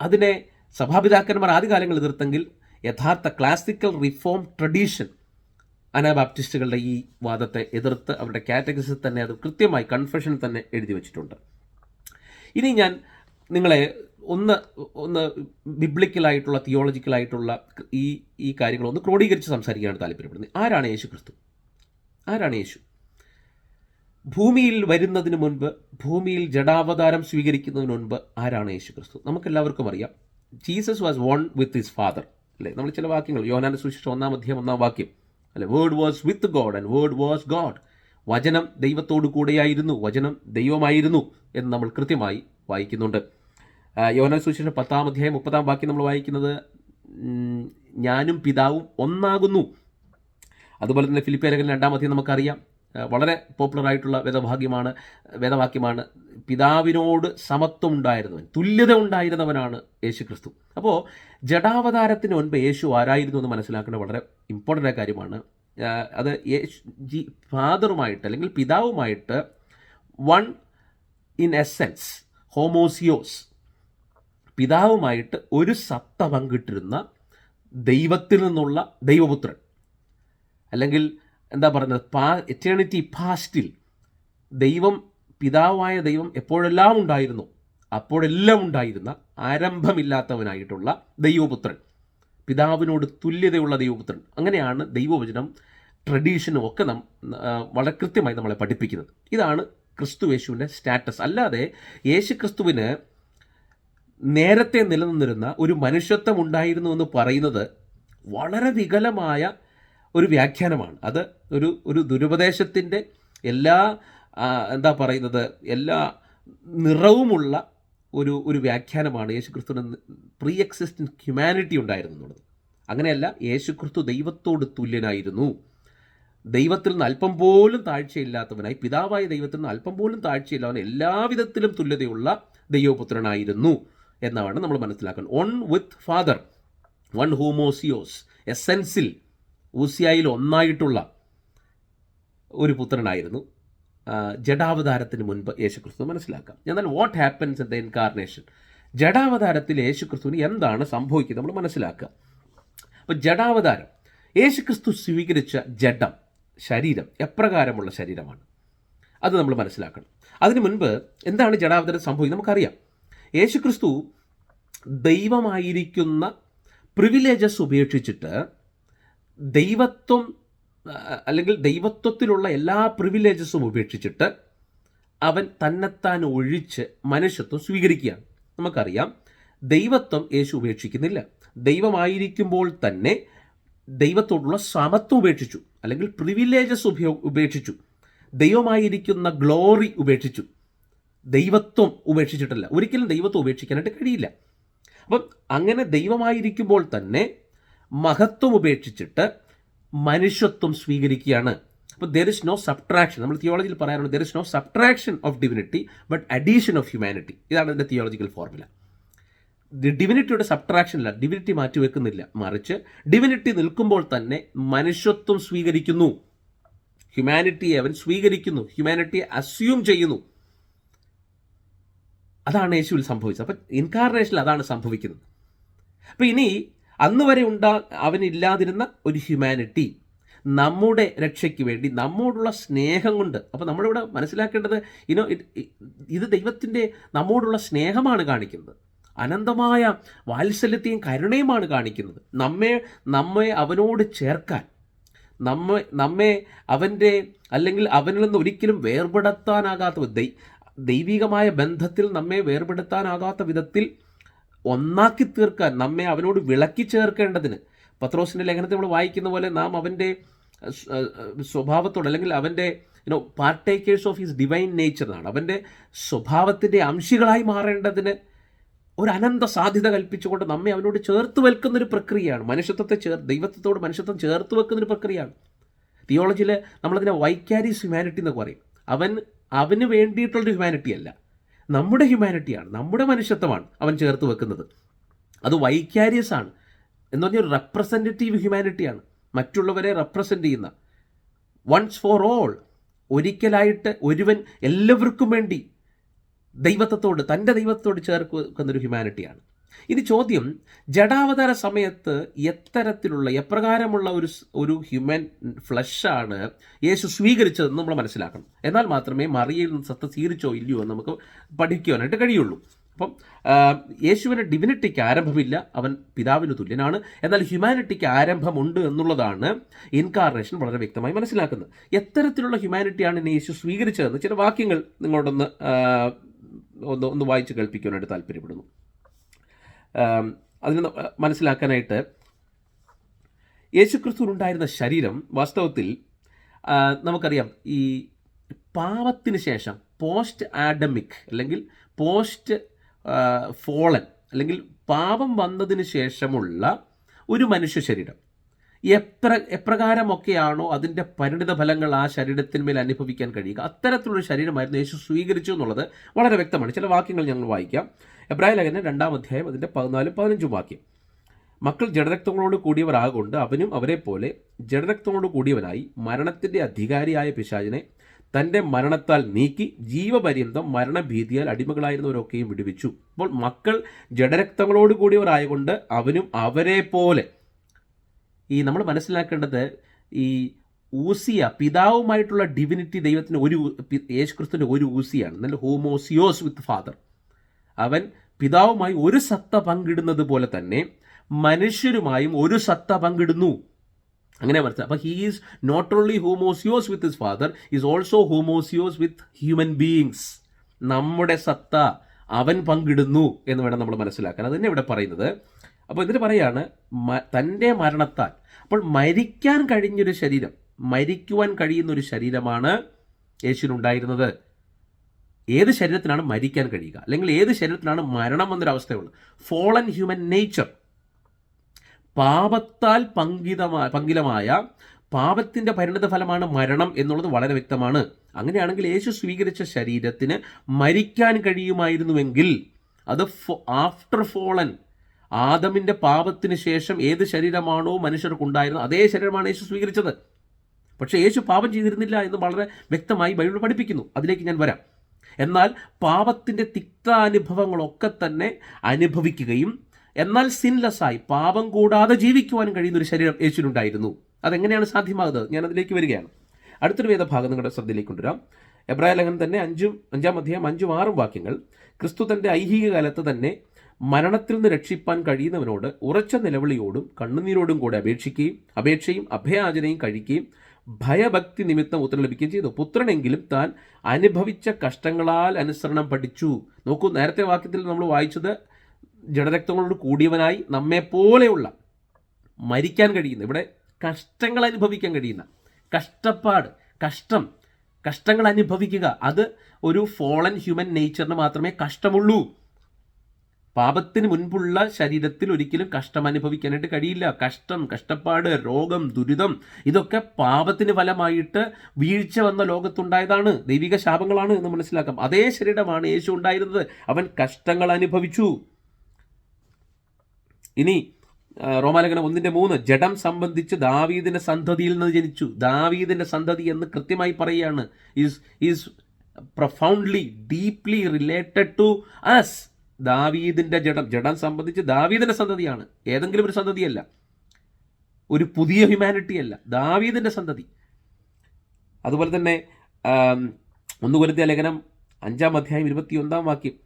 അതിനെ സഭാപിതാക്കന്മാർ ആദ്യകാലങ്ങൾ എതിർത്തെങ്കിൽ യഥാർത്ഥ ക്ലാസിക്കൽ റിഫോം ട്രഡീഷൻ അനാബാപ്റ്റിസ്റ്റുകളുടെ ഈ വാദത്തെ എതിർത്ത് അവരുടെ കാറ്റഗറിസിൽ തന്നെ അത് കൃത്യമായി കൺഫെഷൻ തന്നെ എഴുതി വച്ചിട്ടുണ്ട്. ഇനി ഞാൻ നിങ്ങളെ ഒന്ന് ബിബ്ലിക്കലായിട്ടുള്ള തിയോളജിക്കലായിട്ടുള്ള ഈ കാര്യങ്ങളൊന്ന് ക്രോഡീകരിച്ച് സംസാരിക്കാനാണ് താല്പര്യപ്പെടുന്നത്. ആരാണ് യേശു ക്രിസ്തു? ആരാണ് യേശു? ഭൂമിയിൽ വരുന്നതിന് മുൻപ്, ഭൂമിയിൽ ജഡാവതാരം സ്വീകരിക്കുന്നതിന് മുൻപ് ആരാണ് യേശു ക്രിസ്തു? നമുക്കെല്ലാവർക്കും അറിയാം, Jesus was one with his father, അല്ലേ? നമ്മൾ ചില വാക്യങ്ങൾ, യോഹന്നാന്റെ സുവിശേഷം 1-ാം വാക്യം, അല്ലെ, word was with God and word was God, വചനം ദൈവത്തോടു കൂടെയായിരുന്നു, വചനം ദൈവമായിരുന്നു എന്ന് നമ്മൾ കൃത്യമായി വായിക്കുന്നുണ്ട്. യോഹന്നാന്റെ സുവിശേഷം 10-ാം 30-ാം വാക്യം നമ്മൾ വായിക്കുന്നത് ഞാനും പിതാവും ഒന്നാകുന്നു. അതുപോലെ തന്നെ ഫിലിപ്പിയർ 2-ാം നമുക്കറിയാം, വളരെ പോപ്പുലറായിട്ടുള്ള വേദവാക്യമാണ് പിതാവിനോട് സമത്വം ഉണ്ടായിരുന്നവൻ, തുല്യത ഉണ്ടായിരുന്നവനാണ് യേശു ക്രിസ്തു. അപ്പോൾ ജഡാവതാരത്തിന് മുൻപ് യേശു ആരായിരുന്നു എന്ന് മനസ്സിലാക്കേണ്ട വളരെ ഇമ്പോർട്ടൻ്റ് കാര്യമാണ്. അത് ഫാദറുമായിട്ട് അല്ലെങ്കിൽ പിതാവുമായിട്ട് വൺ ഇൻ എസെൻസ്, ഹോമോസിയോസ്, പിതാവുമായിട്ട് ഒരു സത്ത പങ്കിട്ടിരുന്ന ദൈവത്തിൽ നിന്നുള്ള ദൈവപുത്രൻ, അല്ലെങ്കിൽ എറ്റേണിറ്റി പാസ്റ്റിൽ പിതാവായ ദൈവം എപ്പോഴെല്ലാം ഉണ്ടായിരുന്നു അപ്പോഴെല്ലാം ഉണ്ടായിരുന്ന ആരംഭമില്ലാത്തവനായിട്ടുള്ള ദൈവപുത്രൻ, പിതാവിനോട് തുല്യതയുള്ള ദൈവപുത്രൻ. അങ്ങനെയാണ് ദൈവവചനം ട്രഡീഷനും ഒക്കെ വളരെ കൃത്യമായി നമ്മളെ പഠിപ്പിക്കുന്നത്. ഇതാണ് ക്രിസ്തു യേശുവിൻ്റെ സ്റ്റാറ്റസ്. അല്ലാതെ യേശു ക്രിസ്തുവിന് നേരത്തെ നിലനിന്നിരുന്ന ഒരു മനുഷ്യത്വം ഉണ്ടായിരുന്നു എന്ന് പറയുന്നത് വളരെ വികലമായ ഒരു വ്യാഖ്യാനമാണ്. അത് ഒരു ദുരുപദേശത്തിൻ്റെ എല്ലാ നിറവുമുള്ള ഒരു വ്യാഖ്യാനമാണ് യേശുക്രിസ്തുവിന് പ്രീ എക്സിസ്റ്റൻറ്റ് ഹ്യൂമാനിറ്റി ഉണ്ടായിരുന്നു എന്നുള്ളത്. അങ്ങനെയല്ല, യേശുക്രിസ്തു ദൈവത്തോട് തുല്യനായിരുന്നു. ദൈവത്തിൽ നിന്ന് അല്പം പോലും താഴ്ചയില്ലാത്തവനായി, പിതാവായ ദൈവത്തിൽ നിന്ന് അല്പം പോലും താഴ്ചയില്ലാത്തവൻ, എല്ലാവിധത്തിലും തുല്യതയുള്ള ദൈവപുത്രനായിരുന്നു എന്നാണ് നമ്മൾ മനസ്സിലാക്കുന്നത്. One with Father, one homoousios, എസെൻസിൽ ഊസിയായിൽ ഒന്നായിട്ടുള്ള ഒരു പുത്രനായിരുന്നു ജഡാവതാരത്തിന് മുൻപ് യേശുക്രിസ്തു മനസ്സിലാക്കാം. എന്നാൽ what happens in the incarnation, ജഡാവതാരത്തിൽ യേശുക്രിസ്തുവിന് എന്താണ് സംഭവിക്കുന്നത് നമ്മൾ മനസ്സിലാക്കുക. അപ്പോൾ ജഡാവതാരം, യേശുക്രിസ്തു സ്വീകരിച്ച ജഡം, ശരീരം എപ്രകാരമുള്ള ശരീരമാണ് അത് നമ്മൾ മനസ്സിലാക്കണം. അതിനു മുൻപ് എന്താണ് ജഡാവതാരം സംഭവിക്കുന്നത് നമുക്കറിയാം. യേശുക്രിസ്തു ദൈവമായിരിക്കുന്ന പ്രിവിലേജസ് ഉപേക്ഷിച്ചിട്ട് ദൈവത്വം അല്ലെങ്കിൽ ദൈവത്വത്തിലുള്ള എല്ലാ പ്രിവിലേജസും ഉപേക്ഷിച്ചിട്ട് അവൻ തന്നെത്താൻ ഒഴിച്ച് മനുഷ്യത്വം സ്വീകരിക്കുകയാണ്. നമുക്കറിയാം, ദൈവത്വം യേശു ഉപേക്ഷിക്കുന്നില്ല. ദൈവമായിരിക്കുമ്പോൾ തന്നെ ദൈവത്തോടുള്ള സമത്വം ഉപേക്ഷിച്ചു, അല്ലെങ്കിൽ പ്രിവിലേജസ് ഉപേക്ഷിച്ചു. ദൈവമായിരിക്കുന്ന ഗ്ലോറി ഉപേക്ഷിച്ചു, ദൈവത്വം ഉപേക്ഷിച്ചിട്ടില്ല. ഒരിക്കലും ദൈവത്വം ഉപേക്ഷിക്കാനായിട്ട് കഴിയില്ല. അപ്പം അങ്ങനെ ദൈവമായിരിക്കുമ്പോൾ തന്നെ മഹത്വം ഉപേക്ഷിച്ചിട്ട് മനുഷ്യത്വം സ്വീകരിക്കുകയാണ്. അപ്പോൾ ദർ ഇസ് നോ സബ്ട്രാക്ഷൻ. നമ്മൾ തിയോളജിയിൽ പറയാറുണ്ട്, there is no subtraction of divinity but addition of humanity. ഇതാണ് ഇതിൻ്റെ തിയോളജിക്കൽ ഫോർമുല. ഡിവിനിറ്റിയുടെ സബ്ട്രാക്ഷൻ ഇല്ല, ഡിവിനിറ്റി മാറ്റിവെക്കുന്നില്ല, മറിച്ച് ഡിവിനിറ്റി നിൽക്കുമ്പോൾ തന്നെ മനുഷ്യത്വം സ്വീകരിക്കുന്നു. ഹ്യൂമാനിറ്റിയെ അവൻ സ്വീകരിക്കുന്നു, ഹ്യൂമാനിറ്റിയെ അസ്യൂം ചെയ്യുന്നു. അതാണ് യേശുവിൽ സംഭവിച്ചത്. അപ്പം ഇൻകാർണേഷനിൽ അതാണ് സംഭവിക്കുന്നത്. അപ്പം ഇനി അന്ന് വരെ അവനില്ലാതിരുന്ന ഒരു ഹ്യൂമാനിറ്റി നമ്മുടെ രക്ഷയ്ക്ക് വേണ്ടി നമ്മോടുള്ള സ്നേഹം കൊണ്ട്, അപ്പോൾ നമ്മളിവിടെ മനസ്സിലാക്കേണ്ടത് ഇത് ദൈവത്തിൻ്റെ നമ്മോടുള്ള സ്നേഹമാണ് കാണിക്കുന്നത്, അനന്തമായ വാത്സല്യത്തെയും കരുണയുമാണ് കാണിക്കുന്നത്. നമ്മെ അവനോട് ചേർക്കാൻ, നമ്മെ അവൻ്റെ അല്ലെങ്കിൽ അവനിൽ നിന്ന് ഒരിക്കലും വേർപെടുത്താനാകാത്ത ദൈവികമായ ബന്ധത്തിൽ നമ്മെ വേർപെടുത്താനാകാത്ത വിധത്തിൽ ഒന്നാക്കി തീർക്കാൻ, നമ്മെ അവനോട് വിളക്കി ചേർക്കേണ്ടതിന്, പത്രോസിൻ്റെ ലേഖനത്തിൽ നമ്മൾ വായിക്കുന്ന പോലെ നാം അവൻ്റെ സ്വഭാവത്തോട് അല്ലെങ്കിൽ അവൻ്റെ partakers of his divine nature എന്നാണ്, അവൻ്റെ സ്വഭാവത്തിൻ്റെ അംശികളായി മാറേണ്ടതിന് ഒരു അനന്ത സാധ്യത കൽപ്പിച്ചുകൊണ്ട് നമ്മെ അവനോട് ചേർത്ത് വെക്കുന്നൊരു പ്രക്രിയയാണ്. മനുഷ്യത്വത്തെ ദൈവത്വത്തോട് മനുഷ്യത്വം ചേർത്ത് വെക്കുന്നൊരു പ്രക്രിയയാണ്. തിയോളജിയിൽ നമ്മളതിനെ വൈക്കാരിയസ് ഹ്യൂമാനിറ്റി എന്ന് പറയും. അവന് വേണ്ടിയിട്ടുള്ളൊരു ഹ്യൂമാനിറ്റി അല്ല, നമ്മുടെ ഹ്യൂമാനിറ്റിയാണ്, നമ്മുടെ മനുഷ്യത്വമാണ് അവൻ ചേർത്ത് വെക്കുന്നത്. അത് വൈക്കാരിയസ് ആണ് എന്ന് പറഞ്ഞാൽ ഒരു റെപ്രസെൻറ്റേറ്റീവ് ഹ്യൂമാനിറ്റിയാണ്, മറ്റുള്ളവരെ റെപ്രസെൻ്റ് ചെയ്യുന്ന. വൺസ് ഫോർ ഓൾ, ഒരിക്കലായിട്ട് ഒരുവൻ എല്ലാവർക്കും വേണ്ടി തൻ്റെ ദൈവത്തോട് ചേർത്ത് വെക്കുന്നൊരു ഹ്യൂമാനിറ്റിയാണ്. ഇനി ചോദ്യം, ജഡാവതാര സമയത്ത് എപ്രകാരമുള്ള ഒരു ഹ്യൂമൻ ഫ്ലഷാണ് യേശു സ്വീകരിച്ചതെന്ന് നമ്മൾ മനസ്സിലാക്കണം. എന്നാൽ മാത്രമേ മറിയയിൽ നിന്ന് സത്ത സ്വീകരിച്ചോ ഇല്ലയോ എന്ന് നമുക്ക് പഠിക്കുവാനായിട്ട് കഴിയുള്ളൂ. അപ്പം യേശുവിന് ഡിവിനിറ്റിക്ക് ആരംഭമില്ല, അവൻ പിതാവിന് തുല്യനാണ്. എന്നാൽ ഹ്യൂമാനിറ്റിക്ക് ആരംഭമുണ്ട് എന്നുള്ളതാണ് ഇൻകാർണേഷൻ വളരെ വ്യക്തമായി മനസ്സിലാക്കുന്നത്. എത്തരത്തിലുള്ള ഹ്യൂമാനിറ്റിയാണ് ഇനി യേശു സ്വീകരിച്ചതെന്ന് ചില വാക്യങ്ങൾ നിങ്ങളോടൊന്ന് ഒന്ന് വായിച്ച് കേൾപ്പിക്കാനായിട്ട് താല്പര്യപ്പെടുന്നു. അതിന് മനസ്സിലാക്കാനായിട്ട്, യേശുക്രിസ്തുവിനുണ്ടായിരുന്ന ശരീരം വാസ്തവത്തിൽ നമുക്കറിയാം, ഈ പാപത്തിന് ശേഷം പോസ്റ്റ് ആഡമിക് അല്ലെങ്കിൽ പോസ്റ്റ് ഫോളൻ അല്ലെങ്കിൽ പാപം വന്നതിന് ശേഷമുള്ള ഒരു മനുഷ്യ ശരീരം എപ്രകാരമൊക്കെയാണോ അതിൻ്റെ പരിണിത ഫലങ്ങൾ ആ ശരീരത്തിന്മേൽ അനുഭവിക്കാൻ കഴിയുക, അത്തരത്തിലുള്ള ശരീരമായിരുന്നു യേശു സ്വീകരിച്ചു എന്നുള്ളത് വളരെ വ്യക്തമാണ്. ചില വാക്യങ്ങൾ ഞങ്ങൾ വായിക്കാം. എബ്രായ ലേഖനം 2-ാം അധ്യായം അതിൻ്റെ 14-15 വാക്യം. മക്കൾ ജഡരക്തങ്ങളോട് കൂടിയവർ ആകൊണ്ട് അവനും അവരെ പോലെ ജഡരക്തങ്ങളോട് കൂടിയവനായി മരണത്തിൻ്റെ അധികാരിയായ പിശാചിനെ തൻ്റെ മരണത്താൽ നീക്കി ജീവപര്യന്തം മരണഭീതിയാൽ അടിമകളായിരുന്നവരൊക്കെയും വിടുവിച്ചു. അപ്പോൾ മക്കൾ ജഡരക്തങ്ങളോട് കൂടിയവർ ആയതുകൊണ്ട് അവനും അവരെ പോലെ, നമ്മൾ മനസ്സിലാക്കേണ്ടത് ഈ ഊസിയ പിതാവുമായിട്ടുള്ള ഡിവിനിറ്റി ദൈവത്തിന് യേശുക്രിസ്തുവിൻ്റെ ഒരു ഊസിയാണ്, നല്ല ഹോമോസിയോസ് വിത്ത് ഫാദർ. അവൻ പിതാവുമായി ഒരു സത്ത പങ്കിടുന്നത് പോലെ തന്നെ മനുഷ്യരുമായും ഒരു സത്ത പങ്കിടുന്നു. അങ്ങനെ മനസ്സിലാക്കാം. അപ്പോൾ he is not only homoousios with his Father, is also homoousios with human beings. നമ്മുടെ സത്ത അവൻ പങ്കിടുന്നു എന്ന് വേണം നമ്മൾ മനസ്സിലാക്കാൻ. അത് തന്നെ ഇവിടെ പറയുന്നത്. അപ്പോൾ ഇതിന് പറയാണ് തൻ്റെ മരണത്താൽ. അപ്പോൾ മരിക്കാൻ കഴിഞ്ഞൊരു ശരീരം, മരിക്കുവാൻ കഴിയുന്നൊരു ശരീരമാണ് യേശുവിനുണ്ടായിരുന്നത്. ഏത് ശരീരത്തിനാണ് മരിക്കാൻ കഴിയുക, അല്ലെങ്കിൽ ഏത് ശരീരത്തിനാണ് മരണം എന്നൊരവസ്ഥയുള്ളത്? ഫോളൻ ഹ്യൂമൻ നേച്ചർ, പാപത്താൽ പങ്കിലമായ പാപത്തിൻ്റെ പരിണിത ഫലമാണ് മരണം എന്നുള്ളത് വളരെ വ്യക്തമാണ്. അങ്ങനെയാണെങ്കിൽ യേശു സ്വീകരിച്ച ശരീരത്തിന് മരിക്കാൻ കഴിയുമായിരുന്നുവെങ്കിൽ അത് ആഫ്റ്റർ ഫോളൻ, ആദമിൻ്റെ പാപത്തിന് ശേഷം ഏത് ശരീരമാണോ മനുഷ്യർക്കുണ്ടായിരുന്നത് അതേ ശരീരമാണ് യേശു സ്വീകരിച്ചത്. പക്ഷേ യേശു പാപം ചെയ്തിരുന്നില്ല എന്ന് വളരെ വ്യക്തമായി ബൈബിൾ പഠിപ്പിക്കുന്നു. അതിലേക്ക് ഞാൻ വരാം. എന്നാൽ പാപത്തിൻ്റെ തിക്താനുഭവങ്ങളൊക്കെ തന്നെ അനുഭവിക്കുകയും എന്നാൽ സിൻലെസ്സായി പാപം കൂടാതെ ജീവിക്കുവാനും കഴിയുന്ന ഒരു ശരീരം യേശുവിനുണ്ടായിരുന്നു. അതെങ്ങനെയാണ് സാധ്യമാകുന്നത്? ഞാൻ അതിലേക്ക് വരികയാണ്. അടുത്തൊരു വേദഭാഗം നിങ്ങളുടെ ശ്രദ്ധയിലേക്ക് കൊണ്ടുവരാം. എബ്രായ ലേഖനം തന്നെ 5-ാം അധ്യായം 5-6 വാക്യങ്ങൾ. ക്രിസ്തു തൻ്റെ ഐഹിക കാലത്ത് തന്നെ മരണത്തിൽ നിന്ന് രക്ഷിപ്പാൻ കഴിയുന്നവനോട് ഉറച്ച നിലവിളിയോടും കണ്ണുനീരോടും കൂടെ അപേക്ഷയും അഭയാചനയും കഴിക്കുകയും ഭയഭക്തി നിമിത്തം ഉത്തരം ലഭിക്കുകയും ചെയ്തു. പുത്രനെങ്കിലും താൻ അനുഭവിച്ച കഷ്ടങ്ങളാൽ അനുസരണം പഠിച്ചു. നോക്കൂ, നേരത്തെ വാക്യത്തിൽ നമ്മൾ വായിച്ചത് ജഡരക്തങ്ങളോട് കൂടിയവനായി നമ്മെപ്പോലെയുള്ള മരിക്കാൻ കഴിയുന്ന, ഇവിടെ കഷ്ടങ്ങൾ അനുഭവിക്കാൻ കഴിയുന്ന, കഷ്ടങ്ങൾ അനുഭവിക്കുക, അത് ഒരു ഫോളൻ ഹ്യൂമൻ നേച്ചറിന് മാത്രമേ കഷ്ടമുള്ളൂ. പാപത്തിന് മുൻപുള്ള ശരീരത്തിൽ ഒരിക്കലും കഷ്ടം അനുഭവിക്കാനായിട്ട് കഴിയില്ല. കഷ്ടപ്പാട്, രോഗം, ദുരിതം, ഇതൊക്കെ പാപത്തിന് ഫലമായിട്ട് വീഴ്ച വന്ന ലോകത്തുണ്ടായതാണ്, ദൈവിക ശാപങ്ങളാണ് എന്ന് മനസ്സിലാക്കാം. അതേ ശരീരമാണ് യേശു ഉണ്ടായിരുന്നത്. അവൻ കഷ്ടങ്ങൾ അനുഭവിച്ചു. ഇനി റോമാലേഖനം 1:3, ജഡം സംബന്ധിച്ച് ദാവീദിന്റെ സന്തതിയിൽ നിന്ന് ജനിച്ചു. ദാവീദിന്റെ സന്തതി എന്ന് കൃത്യമായി പറയുകയാണ്. Is profoundly deeply related to us. ദാവീദിന്റെ ജഡം സംബന്ധിച്ച് ദാവീദിന്റെ സന്തതിയാണ്, ഏതെങ്കിലും ഒരു സന്തതിയല്ല, ഒരു പുതിയ ഹ്യൂമാനിറ്റി അല്ല, ദാവീദിന്റെ സന്തതി. അതുപോലെ തന്നെ 1 കൊരിന്ത്യർ ലേഖനം 5-ാം അധ്യായം 21-ാം വാക്യം,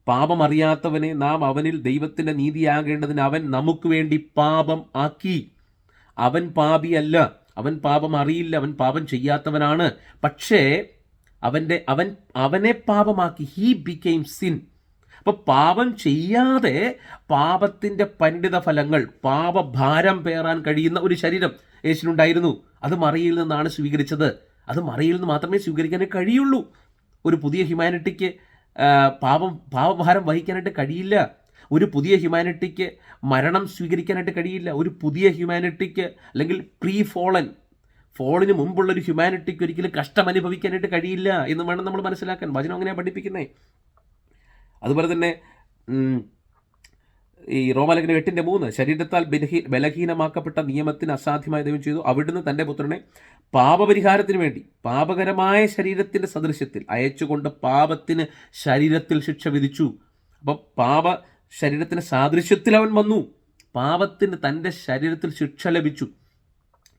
പാപം അറിയാത്തവനെ നാം അവനിൽ ദൈവത്തിൻ്റെ നീതിയാകേണ്ടതിന് അവൻ നമുക്ക് വേണ്ടി പാപം ആക്കി. അവൻ പാപിയല്ല, അവൻ പാപം അറിയില്ല, അവൻ പാപം ചെയ്യാത്തവനാണ്. പക്ഷേ അവനെ പാപമാക്കി. He became sin. അപ്പോൾ പാപം ചെയ്യാതെ പാപത്തിൻ്റെ പരിണിത ഫലങ്ങൾ, പാപഭാരം പേറാൻ കഴിയുന്ന ഒരു ശരീരം യേശുവിനുണ്ടായിരുന്നു. അത് മറിയയിൽ നിന്നാണ് സ്വീകരിച്ചത്. അത് മറിയയിൽ നിന്ന് മാത്രമേ സ്വീകരിക്കാനേ കഴിയുള്ളൂ. ഒരു പുതിയ ഹ്യൂമാനിറ്റിക്ക് പാപഭാരം വഹിക്കാനായിട്ട് കഴിയില്ല. ഒരു പുതിയ ഹ്യൂമാനിറ്റിക്ക് മരണം സ്വീകരിക്കാനായിട്ട് കഴിയില്ല. ഒരു പുതിയ ഹ്യൂമാനിറ്റിക്ക്, അല്ലെങ്കിൽ ഫോളിന് മുമ്പുള്ളൊരു ഹ്യൂമാനിറ്റിക്ക് ഒരിക്കലും കഷ്ടം അനുഭവിക്കാനായിട്ട് കഴിയില്ല എന്ന് വേണം നമ്മൾ മനസ്സിലാക്കാൻ. വചനം അങ്ങനെയാണ് പഠിപ്പിക്കുന്നത്. അതുപോലെ തന്നെ ഈ റോമാലേഖനം 8:3, ശരീരത്താൽ ബലഹീനമാക്കപ്പെട്ട നിയമത്തിന് അസാധ്യമായ ദൈവം ചെയ്തു. അവിടുന്ന് തൻ്റെ പുത്രനെ പാപപരിഹാരത്തിന് വേണ്ടി പാപകരമായ ശരീരത്തിൻ്റെ സദൃശ്യത്തിൽ അയച്ചുകൊണ്ട് പാപത്തിന് ശരീരത്തിൽ ശിക്ഷ വിധിച്ചു. അപ്പോൾ ശരീരത്തിൻ്റെ സാദൃശ്യത്തിൽ അവൻ വന്നു, പാപത്തിന് തൻ്റെ ശരീരത്തിൽ ശിക്ഷ ലഭിച്ചു.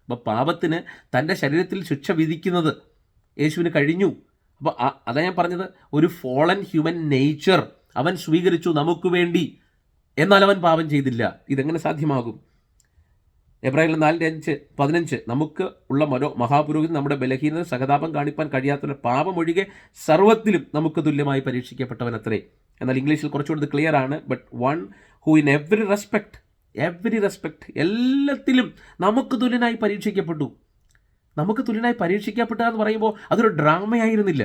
അപ്പോൾ പാപത്തിന് തൻ്റെ ശരീരത്തിൽ ശിക്ഷ വിധിക്കുന്നത് യേശുവിന് കഴിഞ്ഞു. അപ്പോൾ അതാ ഞാൻ പറഞ്ഞത്, ഒരു ഫോളൻ ഹ്യൂമൻ നേച്ചർ അവൻ സ്വീകരിച്ചു നമുക്ക് വേണ്ടി. എന്നാൽ അവൻ പാപം ചെയ്തില്ല. ഇതെങ്ങനെ സാധ്യമാകും? എബ്രായർ 4:15, നമുക്ക് ഉള്ള മഹാപുരോഹിതൻ നമ്മുടെ ബലഹീനത സഹതാപം കാണിപ്പാൻ കഴിയാത്ത പാപം ഒഴികെ സർവ്വത്തിലും നമുക്ക് തുല്യമായി പരീക്ഷിക്കപ്പെട്ടവൻ അത്രേ. എന്നാൽ ഇംഗ്ലീഷിൽ കുറച്ചുകൂടി ക്ലിയർ ആണ്. But one who in every respect എല്ലാത്തിലും നമുക്ക് തുല്യനായി പരീക്ഷിക്കപ്പെട്ടു. നമുക്ക് തുല്യനായി പരീക്ഷിക്കപ്പെട്ട എന്ന് പറയുമ്പോൾ അതൊരു ഡ്രാമയായിരുന്നില്ല.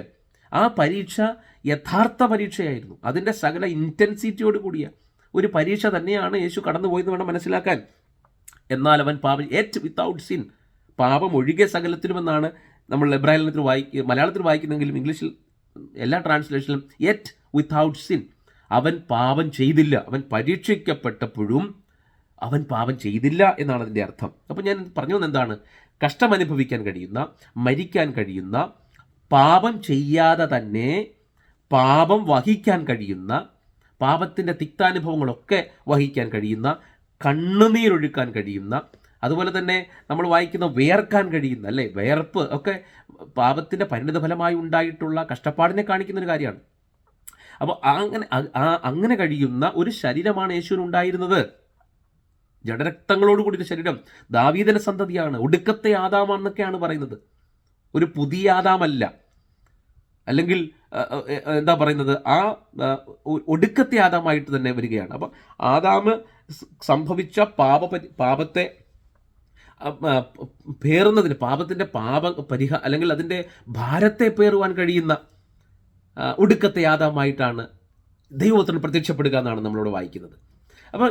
ആ പരീക്ഷ യഥാർത്ഥ പരീക്ഷയായിരുന്നു. അതിൻ്റെ സകല ഇൻറ്റൻസിറ്റിയോട് കൂടിയ ഒരു പരീക്ഷ തന്നെയാണ് യേശു കടന്നുപോയെന്ന് വേണം മനസ്സിലാക്കാൻ. എന്നാൽ അവൻ പാപം വിത്തൗട്ട് സിൻ, പാപം ഒഴികെ സകലത്തിലുമെന്നാണ് നമ്മൾ മലയാളത്തിൽ വായിക്കുന്നെങ്കിലും ഇംഗ്ലീഷിൽ എല്ലാ ട്രാൻസ്ലേഷനിലും വിത്തൗട്ട് സിൻ. അവൻ പാപം ചെയ്തില്ല. അവൻ പരീക്ഷിക്കപ്പെട്ടപ്പോഴും അവൻ പാപം ചെയ്തില്ല എന്നാണ് അതിൻ്റെ അർത്ഥം. അപ്പോൾ ഞാൻ പറഞ്ഞു എന്താണ്? കഷ്ടം അനുഭവിക്കാൻ കഴിയുന്ന, മരിക്കാൻ കഴിയുന്ന, പാപം ചെയ്യാതെ തന്നെ പാപം വഹിക്കാൻ കഴിയുന്ന, പാപത്തിൻ്റെ തിക്താനുഭവങ്ങളൊക്കെ വഹിക്കാൻ കഴിയുന്ന, കണ്ണുനീരൊഴുക്കാൻ കഴിയുന്ന, അതുപോലെ തന്നെ നമ്മൾ വായിക്കുന്ന വിയർക്കാൻ കഴിയുന്ന, അല്ലേ, വിയർപ്പ് ഒക്കെ പാപത്തിൻ്റെ പരിണിത ഫലമായി ഉണ്ടായിട്ടുള്ള കഷ്ടപ്പാടിനെ കാണിക്കുന്നൊരു കാര്യമാണ്. അപ്പോൾ അങ്ങനെ കഴിയുന്ന ഒരു ശരീരമാണ് യേശുവിനുണ്ടായിരുന്നത്. ജഡരക്തങ്ങളോടുകൂടിയ ശരീരം. ദാവീദിന്റെ സന്തതിയാണ്, ഒടുക്കത്തെ ആദാമാണെന്നൊക്കെയാണ് പറയുന്നത്. ഒരു പുതിയ ആദാമല്ല, അല്ലെങ്കിൽ എന്താ പറയുന്നത്, ആ ഒടുക്കത്തെ ആദാമായിട്ട് തന്നെ വരികയാണ്. അപ്പം ആദാമ് സംഭവിച്ച പാപത്തെ പേറുന്നതിന്, പാപത്തിൻ്റെ അല്ലെങ്കിൽ അതിൻ്റെ ഭാരത്തെ പേറുവാൻ കഴിയുന്ന ഒടുക്കത്തെ ആദാമായിട്ടാണ് ദൈവപുത്രൻ പ്രത്യക്ഷപ്പെടുക എന്നാണ് നമ്മളോട് വായിക്കുന്നത്. അപ്പോൾ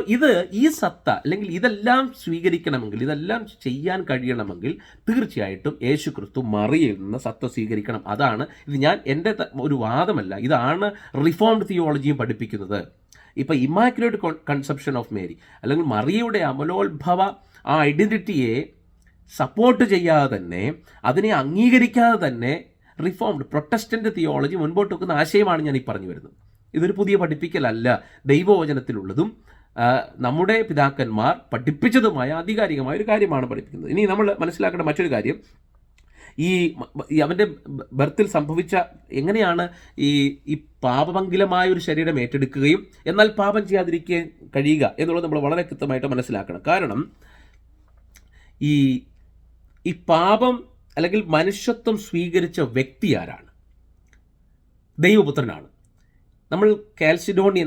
ഈ സത്ത അല്ലെങ്കിൽ ഇതെല്ലാം സ്വീകരിക്കണമെങ്കിൽ, ഇതെല്ലാം ചെയ്യാൻ കഴിയണമെങ്കിൽ തീർച്ചയായിട്ടും യേശു ക്രിസ്തു മറിയയിൽ നിന്ന് സത്ത സ്വീകരിക്കണം. അതാണ് ഇത്. എൻ്റെ ഒരു വാദമല്ല, ഇതാണ് റിഫോംഡ് തിയോളജിയും പഠിപ്പിക്കുന്നത്. ഇപ്പോൾ ഇമ്മാക്കുലേറ്റ് കൺസെപ്ഷൻ ഓഫ് മേരി അല്ലെങ്കിൽ മറിയയുടെ അമലോത്ഭവ ആ ഐഡൻറ്റിറ്റിയെ സപ്പോർട്ട് ചെയ്യാതെ തന്നെ, അതിനെ അംഗീകരിക്കാതെ തന്നെ റിഫോംഡ് പ്രൊട്ടസ്റ്റൻ്റ് തിയോളജി മുൻപോട്ട് വെക്കുന്ന ആശയമാണ് ഞാൻ ഈ പറഞ്ഞു വരുന്നത്. ഇതൊരു പുതിയ പഠിപ്പിക്കലല്ല, ദൈവവചനത്തിലുള്ളതും നമ്മുടെ പിതാക്കന്മാർ പഠിപ്പിച്ചതുമായ ആധികാരികമായ ഒരു കാര്യമാണ് പഠിപ്പിക്കുന്നത്. ഇനി നമ്മൾ മനസ്സിലാക്കേണ്ട മറ്റൊരു കാര്യം, ഈ അവൻ്റെ ബർത്തിൽ സംഭവിച്ച എങ്ങനെയാണ് ഈ പാപമംഗലമായ ഒരു ശരീരം ഏറ്റെടുക്കുകയും എന്നാൽ പാപം ചെയ്യാതിരിക്കാൻ കഴിയുക എന്നുള്ളത് നമ്മൾ വളരെ കൃത്യമായിട്ട് മനസ്സിലാക്കണം. കാരണം ഈ പാപം അല്ലെങ്കിൽ മനുഷ്യത്വം സ്വീകരിച്ച വ്യക്തി ആരാണ്? ദൈവപുത്രനാണ്. നമ്മൾ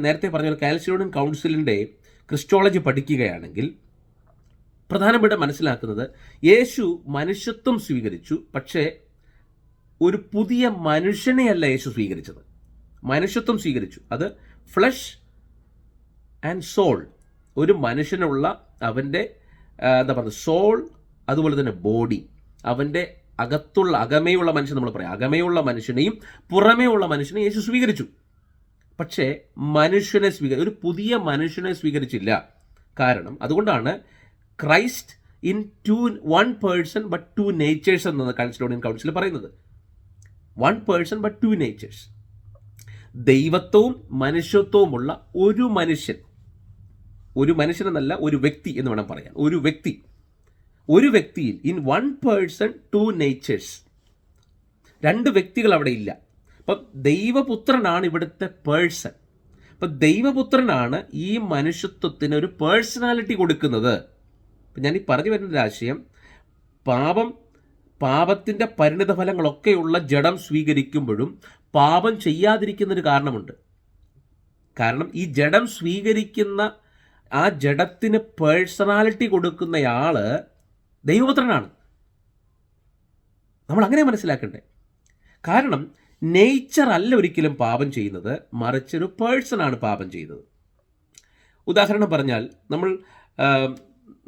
നേരത്തെ പറഞ്ഞ കാൽസിഡോണിയൻ കൗൺസിലിൻ്റെ ക്രിസ്റ്റോളജി പഠിക്കുകയാണെങ്കിൽ പ്രധാനപ്പെട്ട മനസ്സിലാക്കുന്നത്, യേശു മനുഷ്യത്വം സ്വീകരിച്ചു, പക്ഷേ ഒരു പുതിയ മനുഷ്യനെയല്ല യേശു സ്വീകരിച്ചത്. മനുഷ്യത്വം സ്വീകരിച്ചു, അത് ഫ്ലഷ് ആൻഡ് സോൾ, ഒരു മനുഷ്യനുള്ള അവൻ്റെ സോൾ, അതുപോലെ തന്നെ ബോഡി, അവൻ്റെ അകമേയുള്ള മനുഷ്യൻ, നമ്മൾ പറയാം അകമേയുള്ള മനുഷ്യനെയും പുറമേ ഉള്ള മനുഷ്യനെയും യേശു സ്വീകരിച്ചു. പക്ഷേ മനുഷ്യനെ ഒരു പുതിയ മനുഷ്യനെ സ്വീകരിച്ചില്ല. കാരണം അതുകൊണ്ടാണ് Christ in one person but to natures എന്നത് കാൽസിഡോണിയൻ കൗൺസിൽ പറയുന്നത്. One person but to natures, ദൈവത്വവും മനുഷ്യത്വവുമുള്ള ഒരു മനുഷ്യനെന്നല്ല, ഒരു വ്യക്തി എന്ന് വേണം പറയാൻ. ഒരു വ്യക്തിയിൽ in one person to natures, രണ്ട് വ്യക്തികൾ അവിടെ ഇല്ല. അപ്പം ദൈവപുത്രനാണ് ഇവിടുത്തെ പേഴ്സൺ. അപ്പം ദൈവപുത്രനാണ് ഈ മനുഷ്യത്വത്തിന് ഒരു പേഴ്സണാലിറ്റി കൊടുക്കുന്നത്. അപ്പം ഞാൻ ഈ പറഞ്ഞു വരുന്നൊരു ആശയം, പാപത്തിൻ്റെ പരിണിത ഫലങ്ങളൊക്കെയുള്ള ജഡം സ്വീകരിക്കുമ്പോഴും പാപം ചെയ്യാതിരിക്കുന്നൊരു കാരണമുണ്ട്. കാരണം ഈ ജഡം സ്വീകരിക്കുന്ന ആ ജഡത്തിന് പേഴ്സണാലിറ്റി കൊടുക്കുന്നയാൾ ദൈവപുത്രനാണ്. നമ്മൾ അങ്ങനെ മനസ്സിലാക്കണ്ടേ? കാരണം നേച്ചർ അല്ല ഒരിക്കലും പാപം ചെയ്യുന്നത്, മറിച്ചൊരു പേഴ്സണാണ് പാപം ചെയ്യുന്നത്. ഉദാഹരണം പറഞ്ഞാൽ,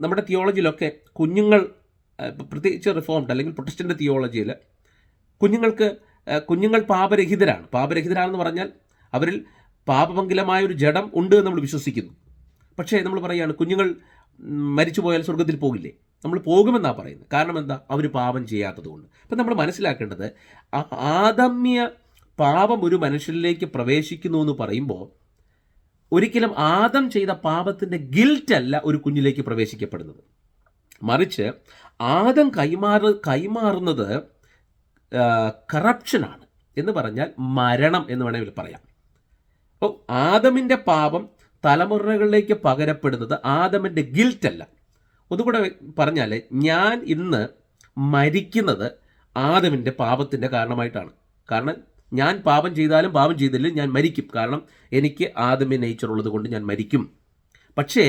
നമ്മുടെ തിയോളജിയിലൊക്കെ കുഞ്ഞുങ്ങൾ, പ്രത്യേകിച്ച് റിഫോംഡ് അല്ലെങ്കിൽ പ്രൊട്ടസ്റ്റൻ്റ് തിയോളജിയിൽ കുഞ്ഞുങ്ങൾ പാപരഹിതരാണെന്ന് പറഞ്ഞാൽ അവരിൽ പാപമംഗലമായ ഒരു ജഡം ഉണ്ട് എന്ന് നമ്മൾ വിശ്വസിക്കുന്നു. പക്ഷേ നമ്മൾ പറയുകയാണ് കുഞ്ഞുങ്ങൾ മരിച്ചു പോയാൽ സ്വർഗത്തിൽ പോകില്ലേ? നമ്മൾ പോകുമെന്നാണ് പറയുന്നത്. കാരണം എന്താ? അവർ പാപം ചെയ്യാത്തത് കൊണ്ട്. അപ്പം നമ്മൾ മനസ്സിലാക്കേണ്ടത്, ആദമ്യ പാപം ഒരു മനുഷ്യനിലേക്ക് പ്രവേശിക്കുന്നു എന്ന് പറയുമ്പോൾ ഒരിക്കലും ആദം ചെയ്ത പാപത്തിൻ്റെ ഗിൽറ്റ് അല്ല ഒരു കുഞ്ഞിലേക്ക് പ്രവേശിക്കപ്പെടുന്നത്, മറിച്ച് ആദം കൈമാറുന്നത് കറപ്ഷനാണ്, എന്ന് പറഞ്ഞാൽ മരണം എന്ന് വേണമെങ്കിൽ പറയാം. അപ്പോൾ ആദമിൻ്റെ പാപം തലമുറകളിലേക്ക് പകരപ്പെടുന്നത് ആദമിൻ്റെ ഗിൽറ്റ് അല്ല. ഒന്നുകൂടെ പറഞ്ഞാൽ, ഞാൻ ഇന്ന് മരിക്കുന്നത് ആദമിൻ്റെ പാപത്തിൻ്റെ കാരണമായിട്ടാണ്. കാരണം ഞാൻ പാപം ചെയ്താലും പാപം ചെയ്തില്ലെങ്കിൽ ഞാൻ മരിക്കും. കാരണം എനിക്ക് ആദമ്യ നേച്ചർ ഉള്ളത് കൊണ്ട് ഞാൻ മരിക്കും. പക്ഷേ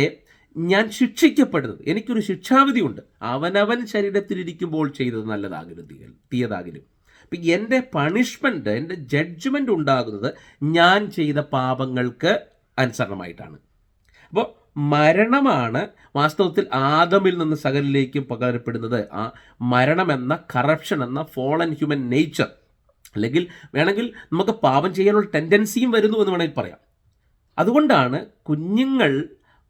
ഞാൻ ശിക്ഷിക്കപ്പെടുന്നത്, എനിക്കൊരു ശിക്ഷാവിധിയുണ്ട്. അവനവൻ ശരീരത്തിലിരിക്കുമ്പോൾ ചെയ്തത് നല്ലതാകലും തീയതാകലും. അപ്പം എൻ്റെ പണിഷ്മെൻറ്റ്, എൻ്റെ ജഡ്ജ്മെൻ്റ് ഉണ്ടാകുന്നത് ഞാൻ ചെയ്ത പാപങ്ങൾക്ക് അനുസരണമായിട്ടാണ്. അപ്പോൾ മരണമാണ് വാസ്തവത്തിൽ ആദമിൽ നിന്ന് സകലിലേക്കും പകരപ്പെടുന്നത്. ആ മരണമെന്ന കറപ്ഷൻ എന്ന ഫോളൻ ഹ്യൂമൻ നേച്ചർ, അല്ലെങ്കിൽ വേണമെങ്കിൽ നമുക്ക് പാപം ചെയ്യാനുള്ള ടെൻഡൻസിയും വരുന്നു എന്ന് വേണമെങ്കിൽ പറയാം. അതുകൊണ്ടാണ് കുഞ്ഞുങ്ങൾ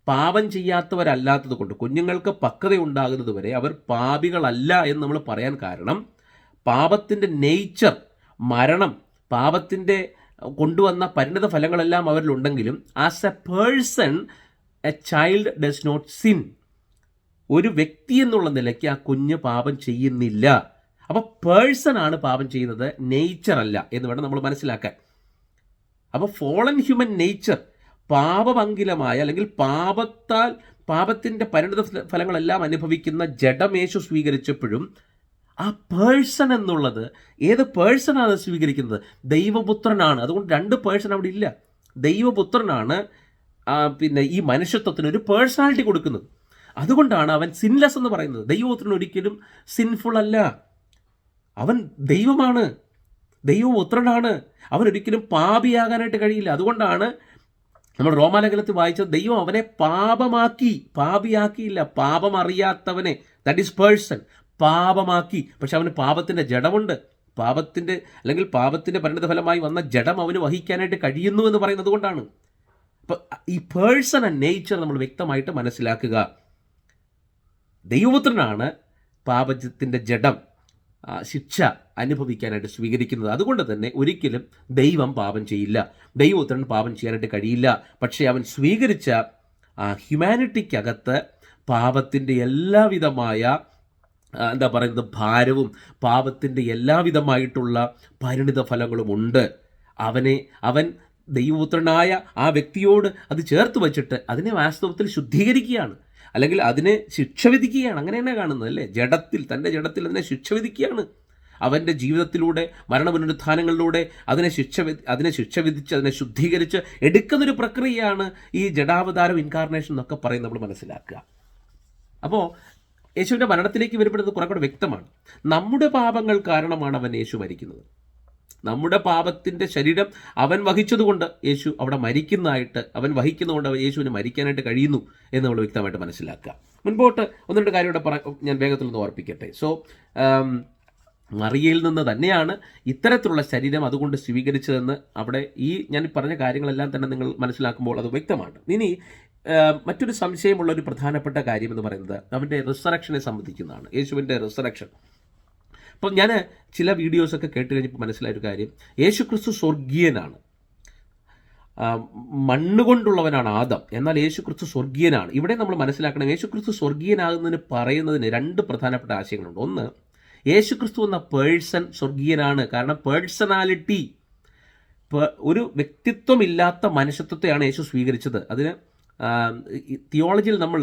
പാപം ചെയ്യാത്തവരല്ലാത്തത് കൊണ്ട്, കുഞ്ഞുങ്ങൾക്ക് പക്വത ഉണ്ടാകുന്നത് വരെ അവർ പാപികളല്ല എന്ന് നമ്മൾ പറയാൻ കാരണം, പാപത്തിൻ്റെ നേച്ചർ, മരണം, പാപത്തിൻ്റെ കൊണ്ടുവന്ന പരിണിത ഫലങ്ങളെല്ലാം അവരിലുണ്ടെങ്കിലും as a person a child does not sin. ഒരു വ്യക്തി എന്നുള്ള നിലയ്ക്ക് ആ കുഞ്ഞ് പാപം ചെയ്യുന്നില്ല. അപ്പോൾ പേഴ്സൺ ആണ് പാപം ചെയ്യുന്നത്, നേച്ചർ അല്ല എന്ന് വേണം നമ്മൾ മനസ്സിലാക്കാൻ. അപ്പോൾ ഫോളൻ ഹ്യൂമൻ നേച്ചർ, പാപമംഗലമായ അല്ലെങ്കിൽ പാപത്തിൻ്റെ പരിണിത ഫലങ്ങളെല്ലാം അനുഭവിക്കുന്ന ജഡമേശു സ്വീകരിച്ചപ്പോഴും ആ പേഴ്സൺ എന്നുള്ളത്, ഏത് പേഴ്സണാണ് സ്വീകരിക്കുന്നത്? ദൈവപുത്രനാണ്. അതുകൊണ്ട് രണ്ട് പേഴ്സൺ അവിടെ ഇല്ല. ദൈവപുത്രനാണ് ഈ മനുഷ്യത്വത്തിന് ഒരു പേഴ്സണാലിറ്റി കൊടുക്കുന്നത്. അതുകൊണ്ടാണ് അവൻ സിൻലെസ് എന്ന് പറയുന്നത്. ദൈവപുത്രൻ ഒരിക്കലും സിൻഫുൾ അല്ല, അവൻ ദൈവമാണ്. ദൈവപുത്രനാണ്, അവനൊരിക്കലും പാപിയാകാനായിട്ട് കഴിയില്ല. അതുകൊണ്ടാണ് നമ്മൾ റോമാലേഖനത്തിൽ വായിച്ചത് ദൈവം അവനെ പാപിയാക്കിയില്ല. പാപം അറിയാത്തവനെ, ദാറ്റ് ഈസ് പേഴ്സൺ, പാപമാക്കി. പക്ഷെ അവന് പാപത്തിൻ്റെ ജഡമുണ്ട്. പാപത്തിൻ്റെ പരിണിതഫലമായി വന്ന ജഡം അവന് വഹിക്കാനായിട്ട് കഴിയുന്നു എന്ന് പറയുന്നത് കൊണ്ടാണ്. അപ്പം ഈ പേഴ്സൺ ആൻഡ് നേച്ചർ നമ്മൾ വ്യക്തമായിട്ട് മനസ്സിലാക്കുക. ദൈവപുത്രനാണ് പാപത്തിൻ്റെ ജഡം, ശിക്ഷ അനുഭവിക്കാനായിട്ട് സ്വീകരിക്കുന്നത്. അതുകൊണ്ട് തന്നെ ഒരിക്കലും ദൈവം പാപം ചെയ്യില്ല, ദൈവപുത്രൻ പാപം ചെയ്യാനായിട്ട് കഴിയില്ല. പക്ഷേ അവൻ സ്വീകരിച്ച ഹ്യൂമാനിറ്റിക്കകത്ത് പാപത്തിൻ്റെ എല്ലാവിധമായ ഭാരവും പാപത്തിൻ്റെ എല്ലാവിധമായിട്ടുള്ള പരിണിത ഫലങ്ങളുമുണ്ട്. അവൻ ദൈവപുത്രനായ ആ വ്യക്തിയോട് അത് ചേർത്ത് വച്ചിട്ട് അതിനെ വാസ്തവത്തിൽ ശുദ്ധീകരിക്കുകയാണ്, അല്ലെങ്കിൽ അതിനെ ശിക്ഷ വിധിക്കുകയാണ്. അങ്ങനെ തന്നെ കാണുന്നത് അല്ലേ? തൻ്റെ ജഡത്തിൽ അതിനെ ശിക്ഷ വിധിക്കുകയാണ്. അവൻ്റെ ജീവിതത്തിലൂടെ, മരണപുനരുത്ഥാനങ്ങളിലൂടെ അതിനെ ശിക്ഷ വിധിച്ച് അതിനെ ശുദ്ധീകരിച്ച് എടുക്കുന്നൊരു പ്രക്രിയയാണ് ഈ ജഡാവതാരം, ഇൻകാർണേഷൻ എന്നൊക്കെ പറയും നമ്മൾ മനസ്സിലാക്കുക. അപ്പോൾ യേശുവിൻ്റെ മരണത്തിലേക്ക് വരുമ്പോഴത് കുറെ കൂടെ വ്യക്തമാണ്. നമ്മുടെ പാപങ്ങൾ കാരണമാണ് യേശു മരിക്കുന്നത്. നമ്മുടെ പാപത്തിൻ്റെ ശരീരം അവൻ വഹിച്ചതുകൊണ്ട് യേശു അവിടെ മരിക്കുന്നതായിട്ട്, അവൻ വഹിക്കുന്നതുകൊണ്ട് യേശുവിന് മരിക്കാനായിട്ട് കഴിയുന്നു എന്ന് നമ്മൾ വ്യക്തമായിട്ട് മനസ്സിലാക്കുക. മുൻപോട്ട് ഒന്ന് രണ്ട് കാര്യം ഇവിടെ ഞാൻ വേഗത്തിലൊന്ന് ഓർപ്പിക്കട്ടെ. മറിയയിൽ നിന്ന് തന്നെയാണ് ഇത്തരത്തിലുള്ള ശരീരം അതുകൊണ്ട് സ്വീകരിച്ചതെന്ന് അവിടെ ഞാൻ പറഞ്ഞ കാര്യങ്ങളെല്ലാം തന്നെ നിങ്ങൾ മനസ്സിലാക്കുമ്പോൾ അത് വ്യക്തമാണ്. ഇനി മറ്റൊരു സംശയമുള്ള ഒരു പ്രധാനപ്പെട്ട കാര്യം എന്ന് പറയുന്നത് അവൻ്റെ റിസറക്ഷനെ സംബന്ധിക്കുന്നതാണ്, യേശുവിൻ്റെ റിസറക്ഷൻ. അപ്പം ഞാൻ ചില വീഡിയോസൊക്കെ കേട്ട് കഴിഞ്ഞപ്പോൾ മനസ്സിലായൊരു കാര്യം, യേശു ക്രിസ്തു സ്വർഗീയനാണ്, മണ്ണുകൊണ്ടുള്ളവനാണ് ആദം, എന്നാൽ യേശു ക്രിസ്തു സ്വർഗീയനാണ്. ഇവിടെ നമ്മൾ മനസ്സിലാക്കണം, യേശു ക്രിസ്തു സ്വർഗീയനാകുന്നതിന് പറയുന്നതിന് രണ്ട് പ്രധാനപ്പെട്ട ആശയങ്ങളുണ്ട്. ഒന്ന്, യേശു ക്രിസ്തു എന്ന പേഴ്സൺ സ്വർഗീയനാണ്. കാരണം പേഴ്സണാലിറ്റി, ഒരു വ്യക്തിത്വമില്ലാത്ത മനുഷ്യത്വത്തെയാണ് യേശു സ്വീകരിച്ചത്. അതിന് തിയോളജിയിൽ നമ്മൾ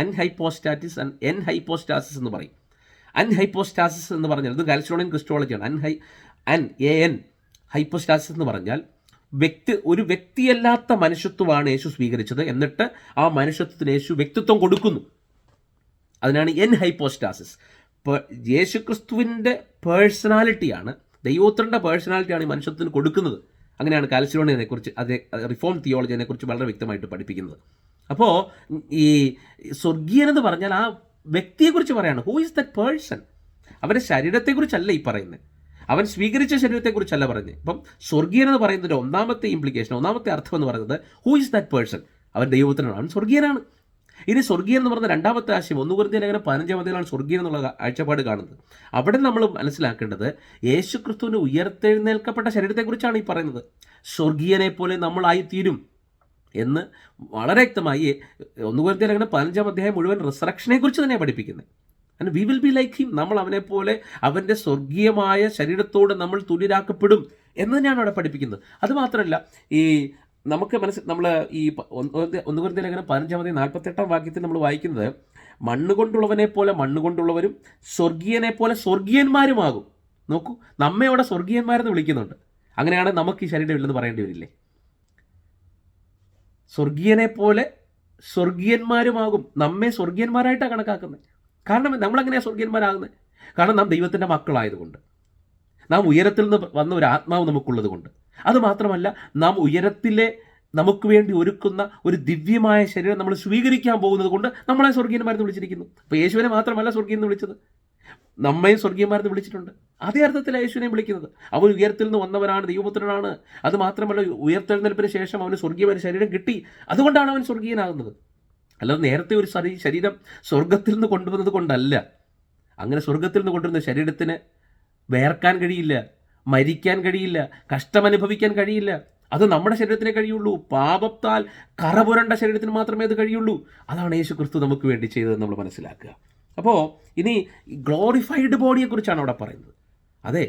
അൻഹൈപ്പോസ്റ്റാറ്റിസ് ആൻഡ് എൻഹൈപ്പോസ്റ്റാസിസ് എന്ന് പറയും. അൻഹൈപ്പോസ്റ്റാസിസ് എന്ന് പറഞ്ഞാൽ ഇത് ഗാൽസിയോണിയൻ ക്രിസ്റ്റോളജിയാണ്. ഹൈപ്പോസ്റ്റാസിസ് എന്ന് പറഞ്ഞാൽ ഒരു വ്യക്തിയല്ലാത്ത മനുഷ്യത്വമാണ് യേശു സ്വീകരിച്ചത്, എന്നിട്ട് ആ മനുഷ്യത്വത്തിന് യേശു വ്യക്തിത്വം കൊടുക്കുന്നു. അതിനാണ് എൻഹൈപ്പോസ്റ്റാസിസ്. യേശു ക്രിസ്തുവിൻ്റെ പേഴ്സണാലിറ്റിയാണ്, ദൈവോത്രൻ്റെ പേഴ്സണാലിറ്റിയാണ് ഈ മനുഷ്യത്വത്തിന് കൊടുക്കുന്നത്. അങ്ങനെയാണ് കാൽസിയോണിനെക്കുറിച്ച്, റിഫോം തിയോളജിനെക്കുറിച്ച് വളരെ വ്യക്തമായിട്ട് പഠിപ്പിക്കുന്നത്. അപ്പോൾ ഈ സ്വർഗീയനെന്ന് പറഞ്ഞാൽ ആ വ്യക്തിയെക്കുറിച്ച് പറയാണ്. Who is that person? അവൻ്റെ ശരീരത്തെക്കുറിച്ചല്ല ഈ പറയുന്നത്, അവൻ സ്വീകരിച്ച ശരീരത്തെക്കുറിച്ചല്ല പറയുന്നത്. ഇപ്പം സ്വർഗീയനെന്ന് പറയുന്നതിൻ്റെ ഒന്നാമത്തെ അർത്ഥം എന്ന് പറയുന്നത് ഹൂ ഈസ് ദാറ്റ് പേഴ്സൺ? അവൻ ദൈവപുത്രനാണ്, അവൻ സ്വർഗീയനാണ്. ഇനി സ്വർഗീയൻ എന്ന് പറഞ്ഞ രണ്ടാമത്തെ ആശയം 1 കൊരിന്ത്യർ ലേഖനം 15 സ്വർഗീയൻ എന്നുള്ള കാഴ്ചപ്പാട് കാണുന്നത്. അവിടെ നമ്മൾ മനസ്സിലാക്കേണ്ടത് യേശു ക്രിസ്തുവിന് ഉയർത്തെഴുന്നേൽക്കപ്പെട്ട ശരീരത്തെക്കുറിച്ചാണ് ഈ പറയുന്നത്. സ്വർഗീയനെ പോലെ നമ്മളായിത്തീരും എന്ന് വളരെ വ്യക്തമായി 1 കൊരിന്ത്യർ ലേഖനം 15 മുഴുവൻ റിസറക്ഷനെ കുറിച്ച് തന്നെയാണ് പഠിപ്പിക്കുന്നത്. And we will be like him, നമ്മൾ അവനെപ്പോലെ അവൻ്റെ സ്വർഗീയമായ ശരീരത്തോട് നമ്മൾ തുല്യരാക്കപ്പെടും എന്ന് തന്നെയാണ് അവിടെ പഠിപ്പിക്കുന്നത്. അതുമാത്രമല്ല, ഈ നമ്മൾ ഈ 1 കൊരിന്ത്യർ ലേഖനം 15 വാക്യത്തിൽ നമ്മൾ വായിക്കുന്നത്, മണ്ണുകൊണ്ടുള്ളവനെ പോലെ മണ്ണുകൊണ്ടുള്ളവരും സ്വർഗീയനെ പോലെ സ്വർഗീയന്മാരുമാകും. നോക്കൂ, നമ്മെ അവിടെ സ്വർഗീയന്മാരെന്ന് വിളിക്കുന്നുണ്ട്. അങ്ങനെയാണ് നമുക്ക് ഈ ശരീരം ഇല്ലെന്ന് പറയേണ്ടി വരില്ലേ? സ്വർഗീയനെ പോലെ സ്വർഗീയന്മാരുമാകും, നമ്മെ സ്വർഗീയന്മാരായിട്ടാണ് കണക്കാക്കുന്നത്. കാരണം നമ്മളെങ്ങനെയാണ് സ്വർഗീയന്മാരാകുന്നത്? കാരണം നാം ദൈവത്തിൻ്റെ മക്കളായതുകൊണ്ട്, നാം ഉയരത്തിൽ നിന്ന് വന്ന ഒരു ആത്മാവ് നമുക്കുള്ളത് കൊണ്ട്. അതുമാത്രമല്ല, നാം ഉയരത്തിലെ നമുക്ക് വേണ്ടി ഒരുക്കുന്ന ഒരു ദിവ്യമായ ശരീരം നമ്മൾ സ്വീകരിക്കാൻ പോകുന്നത് കൊണ്ട് നമ്മളെ സ്വർഗീയന്മാരെന്ന് വിളിച്ചിരിക്കുന്നു. അപ്പോൾ യേശുവിനെ മാത്രമല്ല സ്വർഗീയെന്ന് വിളിച്ചത്, നമ്മയും സ്വർഗീയന്മാരെന്ന് വിളിച്ചിട്ടുണ്ട്. അതേ അർത്ഥത്തിലാണ് യേശുവിനെ വിളിക്കുന്നത്. അവൻ ഉയരത്തിൽ നിന്ന് വന്നവനാണ്, ദൈവപുത്രനാണ്. അത് മാത്രമല്ല, ഉയർത്തെഴുന്നേൽപ്പിന് ശേഷം അവന് സ്വർഗീയമായ ശരീരം കിട്ടി, അതുകൊണ്ടാണ് അവൻ സ്വർഗീയനാകുന്നത്. അല്ലാതെ നേരത്തെ ഒരു ശരീരം സ്വർഗത്തിൽ നിന്ന് കൊണ്ടുവന്നത് കൊണ്ടല്ല. അങ്ങനെ സ്വർഗത്തിൽ നിന്ന് കൊണ്ടുവരുന്ന ശരീരത്തിന് വേർക്കാൻ കഴിയില്ല, മരിക്കാൻ കഴിയില്ല, കഷ്ടമനുഭവിക്കാൻ കഴിയില്ല. അത് നമ്മുടെ ശരീരത്തിനെ കഴിയുള്ളൂ. പാപത്താൽ കറപുരണ്ട ശരീരത്തിന് മാത്രമേ അത് കഴിയുള്ളൂ. അതാണ് യേശു ക്രിസ്തു നമുക്ക് വേണ്ടി ചെയ്തതെന്ന് നമ്മൾ മനസ്സിലാക്കുക. അപ്പോൾ ഇനി ഗ്ലോറിഫൈഡ് ബോഡിയെക്കുറിച്ചാണ് അവിടെ പറയുന്നത്. അതെ,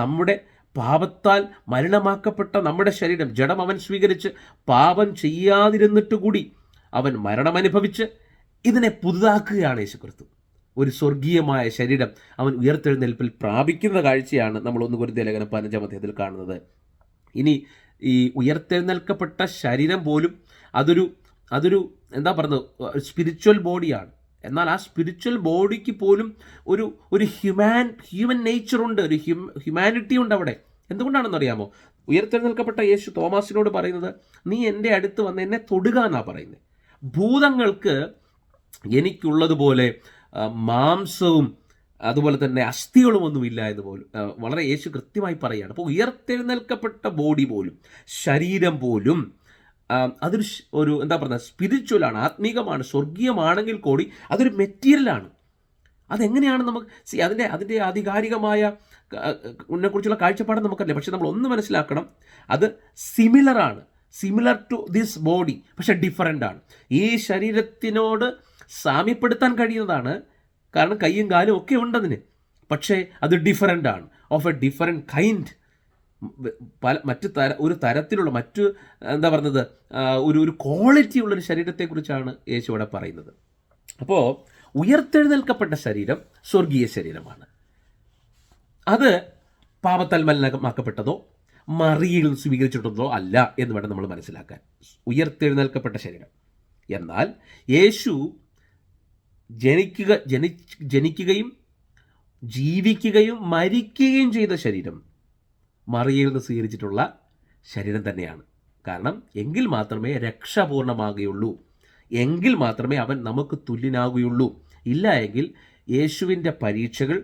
നമ്മുടെ പാപത്താൽ മലിനമാക്കപ്പെട്ട നമ്മുടെ ശരീരം, ജഡം അവൻ സ്വീകരിച്ച് പാപം ചെയ്യാതിരുന്നിട്ട് കൂടി അവൻ മരണമനുഭവിച്ച് ഇതിനെ പുതുതാക്കുകയാണ് യേശു ക്രിസ്തു. ഒരു സ്വർഗീയമായ ശരീരം അവൻ ഉയർത്തെഴുന്നേൽപ്പിൽ പ്രാപിക്കുന്ന കാഴ്ചയാണ് നമ്മൾ 1 കൊരിന്ത്യർ ലേഖനം 15 കാണുന്നത്. ഇനി ഈ ഉയർത്തെഴുന്നേൽക്കപ്പെട്ട ശരീരം പോലും അതൊരു എന്താ പറയുന്നത്, സ്പിരിച്വൽ ബോഡിയാണ്. എന്നാൽ ആ സ്പിരിച്വൽ ബോഡിക്ക് പോലും ഒരു ഹ്യൂമൻ നേച്ചറുണ്ട്, ഒരു ഹ്യൂമാനിറ്റി ഉണ്ട് അവിടെ. എന്തുകൊണ്ടാണെന്നറിയാമോ? ഉയർത്തെഴുന്നേൽക്കപ്പെട്ട യേശു തോമാസിനോട് പറയുന്നത്, നീ എൻ്റെ അടുത്ത് വന്ന് എന്നെ തൊടുക എന്നാണ് പറയുന്നത്. ഭൂതങ്ങൾക്ക് എനിക്കുള്ളതുപോലെ മാംസവും അതുപോലെ തന്നെ അസ്ഥികളുമൊന്നുമില്ല എന്ന് പോലും വളരെ യേശു കൃത്യമായി പറയുകയാണ്. അപ്പോൾ ഉയർത്തെഴുന്നേൽക്കപ്പെട്ട ബോഡി പോലും, ശരീരം പോലും അതൊരു എന്താ പറയുക, സ്പിരിച്വലാണ്, ആത്മീകമാണ്, സ്വർഗീയമാണെങ്കിൽ കൂടി അതൊരു മെറ്റീരിയലാണ്. അതെങ്ങനെയാണ് നമുക്ക് അതിൻ്റെ ആധികാരികമായ കുറിച്ചുള്ള കാഴ്ചപ്പാട് നമുക്കറിയാം. പക്ഷെ നമ്മൾ ഒന്ന് മനസ്സിലാക്കണം, അത് സിമിലർ ടു ദിസ് ബോഡി, പക്ഷെ ഡിഫറൻ്റ് ആണ്. ഈ ശരീരത്തിനോട് സാമ്യപ്പെടുത്താൻ കഴിയുന്നതാണ്, കാരണം കൈയും കാലും ഒക്കെ ഉണ്ടതിന്, പക്ഷേ അത് ഡിഫറൻ്റ് ആണ്, ഓഫ് എ ഡിഫറെൻറ്റ് കൈൻഡ്. ഒരു തരത്തിലുള്ള എന്താ പറയുന്നത്, ഒരു ക്വാളിറ്റി ഉള്ളൊരു ശരീരത്തെക്കുറിച്ചാണ് യേശു ഇവിടെ പറയുന്നത്. അപ്പോൾ ഉയർത്തെഴുന്നേൽക്കപ്പെട്ട ശരീരം സ്വർഗീയ ശരീരമാണ്. അത് പാപത്താൽ മലിനമാക്കപ്പെട്ടതോ മറിയയിൽ സ്വീകരിച്ചിട്ടുള്ളതോ അല്ല എന്ന് വേണം നമ്മൾ മനസ്സിലാക്കാൻ. ഉയർത്തെഴുന്നേൽക്കപ്പെട്ട ശരീരം എന്നാൽ യേശു ജനിക്കുകയും ജീവിക്കുകയും മരിക്കുകയും ചെയ്ത ശരീരം മറിയയിൽ നിന്ന് സ്വീകരിച്ചിട്ടുള്ള ശരീരം തന്നെയാണ്. കാരണം എങ്കിൽ മാത്രമേ രക്ഷ പൂർണ്ണമാകുകയുള്ളൂ, എങ്കിൽ മാത്രമേ അവൻ നമുക്ക് തുല്യനാകുകയുള്ളൂ. ഇല്ല എങ്കിൽ യേശുവിൻ്റെ പരീക്ഷകൾ,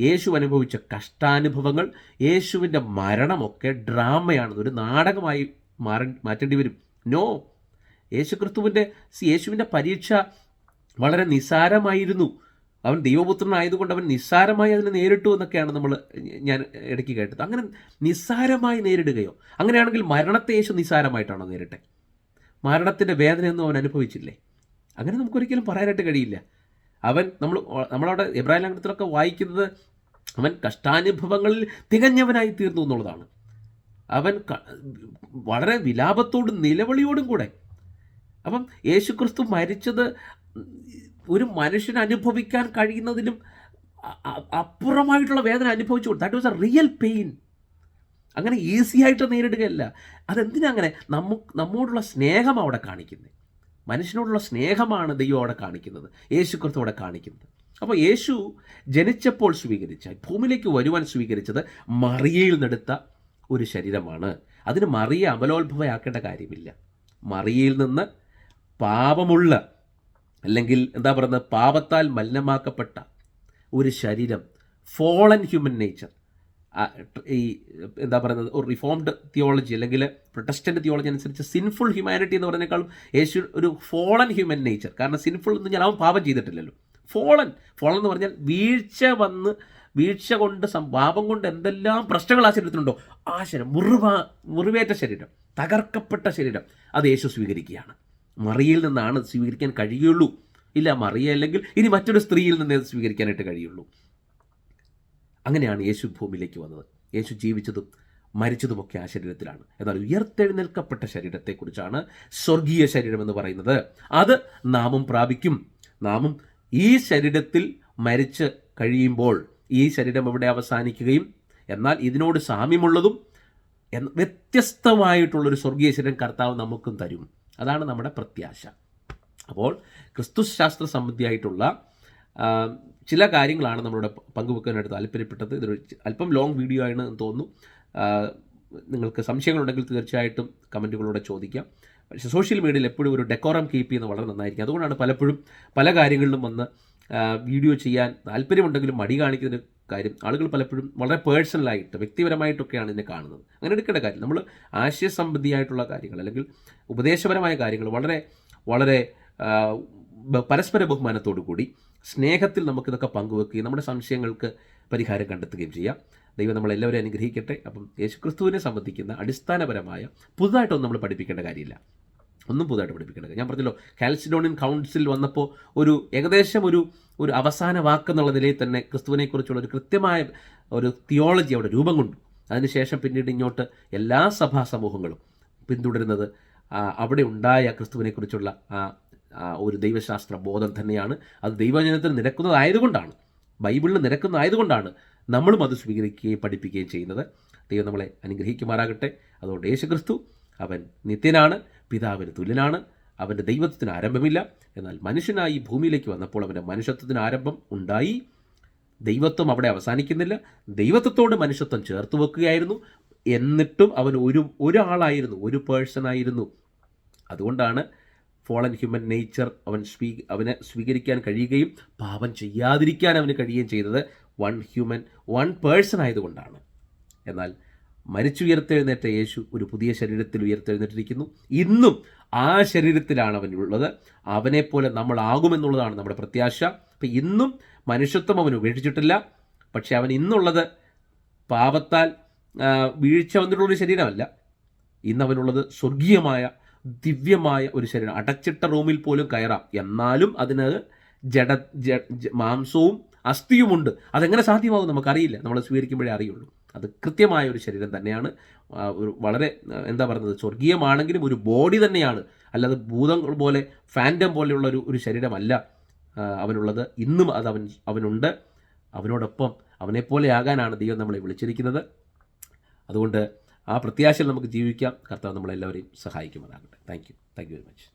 യേശു അനുഭവിച്ച കഷ്ടാനുഭവങ്ങൾ, യേശുവിൻ്റെ മരണമൊക്കെ ഡ്രാമയാണ്, ഒരു നാടകമായി മാറ്റേണ്ടി വരും. യേശുവിൻ്റെ പരീക്ഷ വളരെ നിസ്സാരമായിരുന്നു. അവൻ ദൈവപുത്രനായതുകൊണ്ട് അവൻ നിസ്സാരമായി അതിനെ നേരിട്ടു എന്നൊക്കെയാണ് ഞാൻ ഇടയ്ക്ക് കേട്ടത്. അങ്ങനെ നിസ്സാരമായി നേരിടുകയോ? അങ്ങനെയാണെങ്കിൽ മരണത്തെ യേശു നിസ്സാരമായിട്ടാണോ നേരിട്ടെ? മരണത്തിൻ്റെ വേദനയൊന്നും അവൻ അനുഭവിച്ചില്ലേ? അങ്ങനെ നമുക്കൊരിക്കലും പറയാനായിട്ട് കഴിയില്ല. നമ്മളവിടെ എബ്രായ ലേഖനത്തിലൊക്കെ വായിക്കുന്നത് അവൻ കഷ്ടാനുഭവങ്ങളിൽ തികഞ്ഞവനായി തീർന്നു എന്നുള്ളതാണ്. അവൻ വളരെ വിലാപത്തോടും നിലവിളിയോടും കൂടെ. അപ്പം യേശുക്രിസ്തു മരിച്ചത് ഒരു മനുഷ്യന് അനുഭവിക്കാൻ കഴിയുന്നതിലും അപ്പുറമായിട്ടുള്ള വേദന അനുഭവിച്ചു. That was A real pain. അങ്ങനെ ഈസി ആയിട്ട് നേരിടുകയല്ല. അതെന്തിനാ അങ്ങനെ? നമ്മോടുള്ള സ്നേഹം അവിടെ കാണിക്കുന്നത്, മനുഷ്യനോടുള്ള സ്നേഹമാണ് ദൈവം അവിടെ കാണിക്കുന്നത്, യേശുക്രിസ്തു അവിടെ കാണിക്കുന്നത്. അപ്പോൾ യേശു ജനിച്ചപ്പോൾ ഭൂമിയിലേക്ക് വരുവാൻ സ്വീകരിച്ചത് മറിയയിൽ നിന്നെടുത്ത ഒരു ശരീരമാണ്. അതിന് മറിയ അമലോത്ഭവയാക്കേണ്ട കാര്യമില്ല. മറിയയിൽ നിന്ന് പാപമുള്ള, അല്ലെങ്കിൽ എന്താ പറയുന്നത്, പാപത്താൽ മലിനമാക്കപ്പെട്ട ഒരു ശരീരം, ഫോളൻ ഹ്യൂമൻ നേച്ചർ, ഈ എന്താ പറയുന്നത്, ഒരു റിഫോംഡ് തിയോളജി അല്ലെങ്കിൽ പ്രൊട്ടസ്റ്റൻ്റ് തിയോളജി അനുസരിച്ച് സിൻഫുൾ ഹ്യൂമാനിറ്റി എന്ന് പറയുന്നതിനേക്കാളും യേശു ഒരു ഫോളൻ ഹ്യൂമൻ നേച്ചർ. കാരണം സിൻഫുൾ എന്ന് പറഞ്ഞാൽ അവൻ പാപം ചെയ്തിട്ടില്ലല്ലോ. ഫോളൻ എന്ന് പറഞ്ഞാൽ വീഴ്ച കൊണ്ട് പാപം കൊണ്ട് എന്തെല്ലാം പ്രശ്നങ്ങൾ ആ ശരീരത്തിനുണ്ടോ, ആ ശരീരം മുറിവേറ്റ ശരീരം, തകർക്കപ്പെട്ട ശരീരം, അത് യേശു സ്വീകരിക്കുകയാണ്. മറിയയിൽ നിന്നാണ് സ്വീകരിക്കാൻ കഴിയുള്ളൂ. ഇല്ല, മറിയ അല്ലെങ്കിൽ ഇനി മറ്റൊരു സ്ത്രീയിൽ നിന്നേ സ്വീകരിക്കാനായിട്ട് കഴിയുള്ളൂ. അങ്ങനെയാണ് യേശു ഭൂമിയിലേക്ക് വന്നത്. യേശു ജീവിച്ചതും മരിച്ചതുമൊക്കെ ആ ശരീരത്തിലാണ്. എന്നാൽ ഉയർത്തെഴുന്നേൽക്കപ്പെട്ട ശരീരത്തെക്കുറിച്ചാണ് സ്വർഗീയ ശരീരം എന്ന് പറയുന്നത്. അത് നാമും പ്രാപിക്കും. നാമും ഈ ശരീരത്തിൽ മരിച്ച് കഴിയുമ്പോൾ ഈ ശരീരം ഇവിടെ അവസാനിക്കുകയും എന്നാൽ ഇതിനോട് സാമ്യമുള്ളതും വ്യത്യസ്തമായിട്ടുള്ളൊരു സ്വർഗീയ ശരീരം കർത്താവ് നമുക്കും തരും. അതാണ് നമ്മുടെ പ്രത്യാശ. അപ്പോൾ ക്രിസ്തുശാസ്ത്ര സംബന്ധിയായിട്ടുള്ള ചില കാര്യങ്ങളാണ് നമ്മളിവിടെ പങ്കുവെക്കാനായിട്ട് താല്പര്യപ്പെട്ടത്. ഇതൊരു അല്പം ലോങ് വീഡിയോ ആണെന്ന് തോന്നുന്നു. നിങ്ങൾക്ക് സംശയങ്ങളുണ്ടെങ്കിൽ തീർച്ചയായിട്ടും കമൻറ്റുകളിലൂടെ ചോദിക്കാം. പക്ഷേ സോഷ്യൽ മീഡിയയിൽ എപ്പോഴും ഒരു ഡെക്കോറം കീപ്പ് ചെയ്യുന്നത് വളരെ നന്നായിരിക്കും. അതുകൊണ്ടാണ് പലപ്പോഴും പല കാര്യങ്ങളിലും വന്ന് വീഡിയോ ചെയ്യാൻ താല്പര്യമുണ്ടെങ്കിലും മടി കാണിക്കുന്ന കാര്യം. ആളുകൾ പലപ്പോഴും വളരെ പേഴ്സണലായിട്ട് വ്യക്തിപരമായിട്ടൊക്കെയാണ് ഇതിനെ കാണുന്നത്. അങ്ങനെ എടുക്കേണ്ട കാര്യം, നമ്മൾ ആശയസംബന്ധിയായിട്ടുള്ള കാര്യങ്ങൾ അല്ലെങ്കിൽ ഉപദേശപരമായ കാര്യങ്ങൾ വളരെ വളരെ പരസ്പര ബഹുമാനത്തോടു കൂടി സ്നേഹത്തിൽ നമുക്കിതൊക്കെ പങ്കുവെക്കുകയും നമ്മുടെ സംശയങ്ങൾക്ക് പരിഹാരം കണ്ടെത്തുകയും ചെയ്യാം. ദൈവം നമ്മളെല്ലാവരും അനുഗ്രഹിക്കട്ടെ. അപ്പം യേശുക്രിസ്തുവിനെ സംബന്ധിക്കുന്ന അടിസ്ഥാനപരമായ പുതുതായിട്ടൊന്നും നമ്മൾ പഠിപ്പിക്കേണ്ട കാര്യമില്ല. ഒന്നും പുതുതായിട്ട് പഠിപ്പിക്കേണ്ട കാര്യം. ഞാൻ പറഞ്ഞല്ലോ, കാൽസിഡോണിയൻ കൗൺസിൽ വന്നപ്പോൾ ഏകദേശം ഒരു അവസാന വാക്കെന്നുള്ള നിലയിൽ തന്നെ ക്രിസ്തുവിനെക്കുറിച്ചുള്ള ഒരു കൃത്യമായ ഒരു തിയോളജി അവിടെ രൂപം കൊണ്ടു. അതിനുശേഷം പിന്നീട് ഇങ്ങോട്ട് എല്ലാ സഭാ സമൂഹങ്ങളും പിന്തുടരുന്നത് അവിടെ ഉണ്ടായ ക്രിസ്തുവിനെക്കുറിച്ചുള്ള ഒരു ദൈവശാസ്ത്ര ബോധം തന്നെയാണ്. അത് ദൈവവചനത്തിന് നിരക്കുന്നതായതുകൊണ്ടാണ്, ബൈബിളിന് നിരക്കുന്നതായതുകൊണ്ടാണ് നമ്മളും അത് സ്വീകരിക്കുകയും പഠിപ്പിക്കുകയും ചെയ്യുന്നത്. ദൈവം നമ്മളെ അനുഗ്രഹിക്കുമാറാകട്ടെ. അതുകൊണ്ട് യേശുക്രിസ്തു അവൻ നിത്യനാണ്, പിതാവിന് തുല്യനാണ്. അവൻ്റെ ദൈവത്വത്തിന് ആരംഭമില്ല. എന്നാൽ മനുഷ്യനായി ഭൂമിയിലേക്ക് വന്നപ്പോൾ അവൻ്റെ മനുഷ്യത്വത്തിന് ആരംഭം ഉണ്ടായി. ദൈവത്വം അവിടെ അവസാനിക്കുന്നില്ല. ദൈവത്വത്തോട് മനുഷ്യത്വം ചേർത്ത് വെക്കുകയായിരുന്നു. എന്നിട്ടും അവൻ ഒരാളായിരുന്നു, ഒരു പേഴ്സണായിരുന്നു. അതുകൊണ്ടാണ് ഫോളൻ ഹ്യൂമൻ നേച്ചർ അവനെ സ്വീകരിക്കാൻ കഴിയുകയും പാപം ചെയ്യാതിരിക്കാൻ അവന് കഴിയുകയും ചെയ്തത് വൺ ഹ്യൂമൻ, വൺ പേഴ്സൺ ആയതുകൊണ്ടാണ്. എന്നാൽ മരിച്ചുയർത്തെഴുന്നേറ്റ യേശു ഒരു പുതിയ ശരീരത്തിൽ ഉയർത്തെഴുന്നേറ്റിരിക്കുന്നു. ഇന്നും ആ ശരീരത്തിലാണ് അവനുള്ളത്. അവനെപ്പോലെ നമ്മളാകുമെന്നുള്ളതാണ് നമ്മുടെ പ്രത്യാശ. അപ്പം ഇന്നും മനുഷ്യത്വം അവൻ ഉപേക്ഷിച്ചിട്ടില്ല. പക്ഷെ അവൻ ഇന്നുള്ളത് പാപത്താൽ വീഴ്ച വന്നിട്ടുള്ളൊരു ശരീരമല്ല. ഇന്നവനുള്ളത് സ്വർഗീയമായ ദിവ്യമായ ഒരു ശരീരം. അടച്ചിട്ട റൂമിൽ പോലും കയറാം, എന്നാലും അതിന് മാംസവും അസ്ഥിയുമുണ്ട്. അതെങ്ങനെ സാധ്യമാകും നമുക്കറിയില്ല, നമ്മൾ സ്വീകരിക്കുമ്പോഴേ അറിയുള്ളൂ. അത് കൃത്യമായ ഒരു ശരീരം തന്നെയാണ്. ഒരു വളരെ സ്വർഗീയമാണെങ്കിലും ഒരു ബോഡി തന്നെയാണ്, അല്ലാതെ ഭൂതങ്ങൾ പോലെ ഫാൻറ്റം പോലെയുള്ള ഒരു ശരീരമല്ല അവനുള്ളത്. ഇന്നും അത് അവനുണ്ട്. അവനോടൊപ്പം അവനെപ്പോലെ ആകാനാണ് ദൈവം നമ്മളെ വിളിച്ചിരിക്കുന്നത്. അതുകൊണ്ട് ആ പ്രത്യാശയിൽ നമുക്ക് ജീവിക്കാം. കർത്താവ് നമ്മളെല്ലാവരെയും സഹായിക്കുമാറാകട്ടെ. Thank you very much.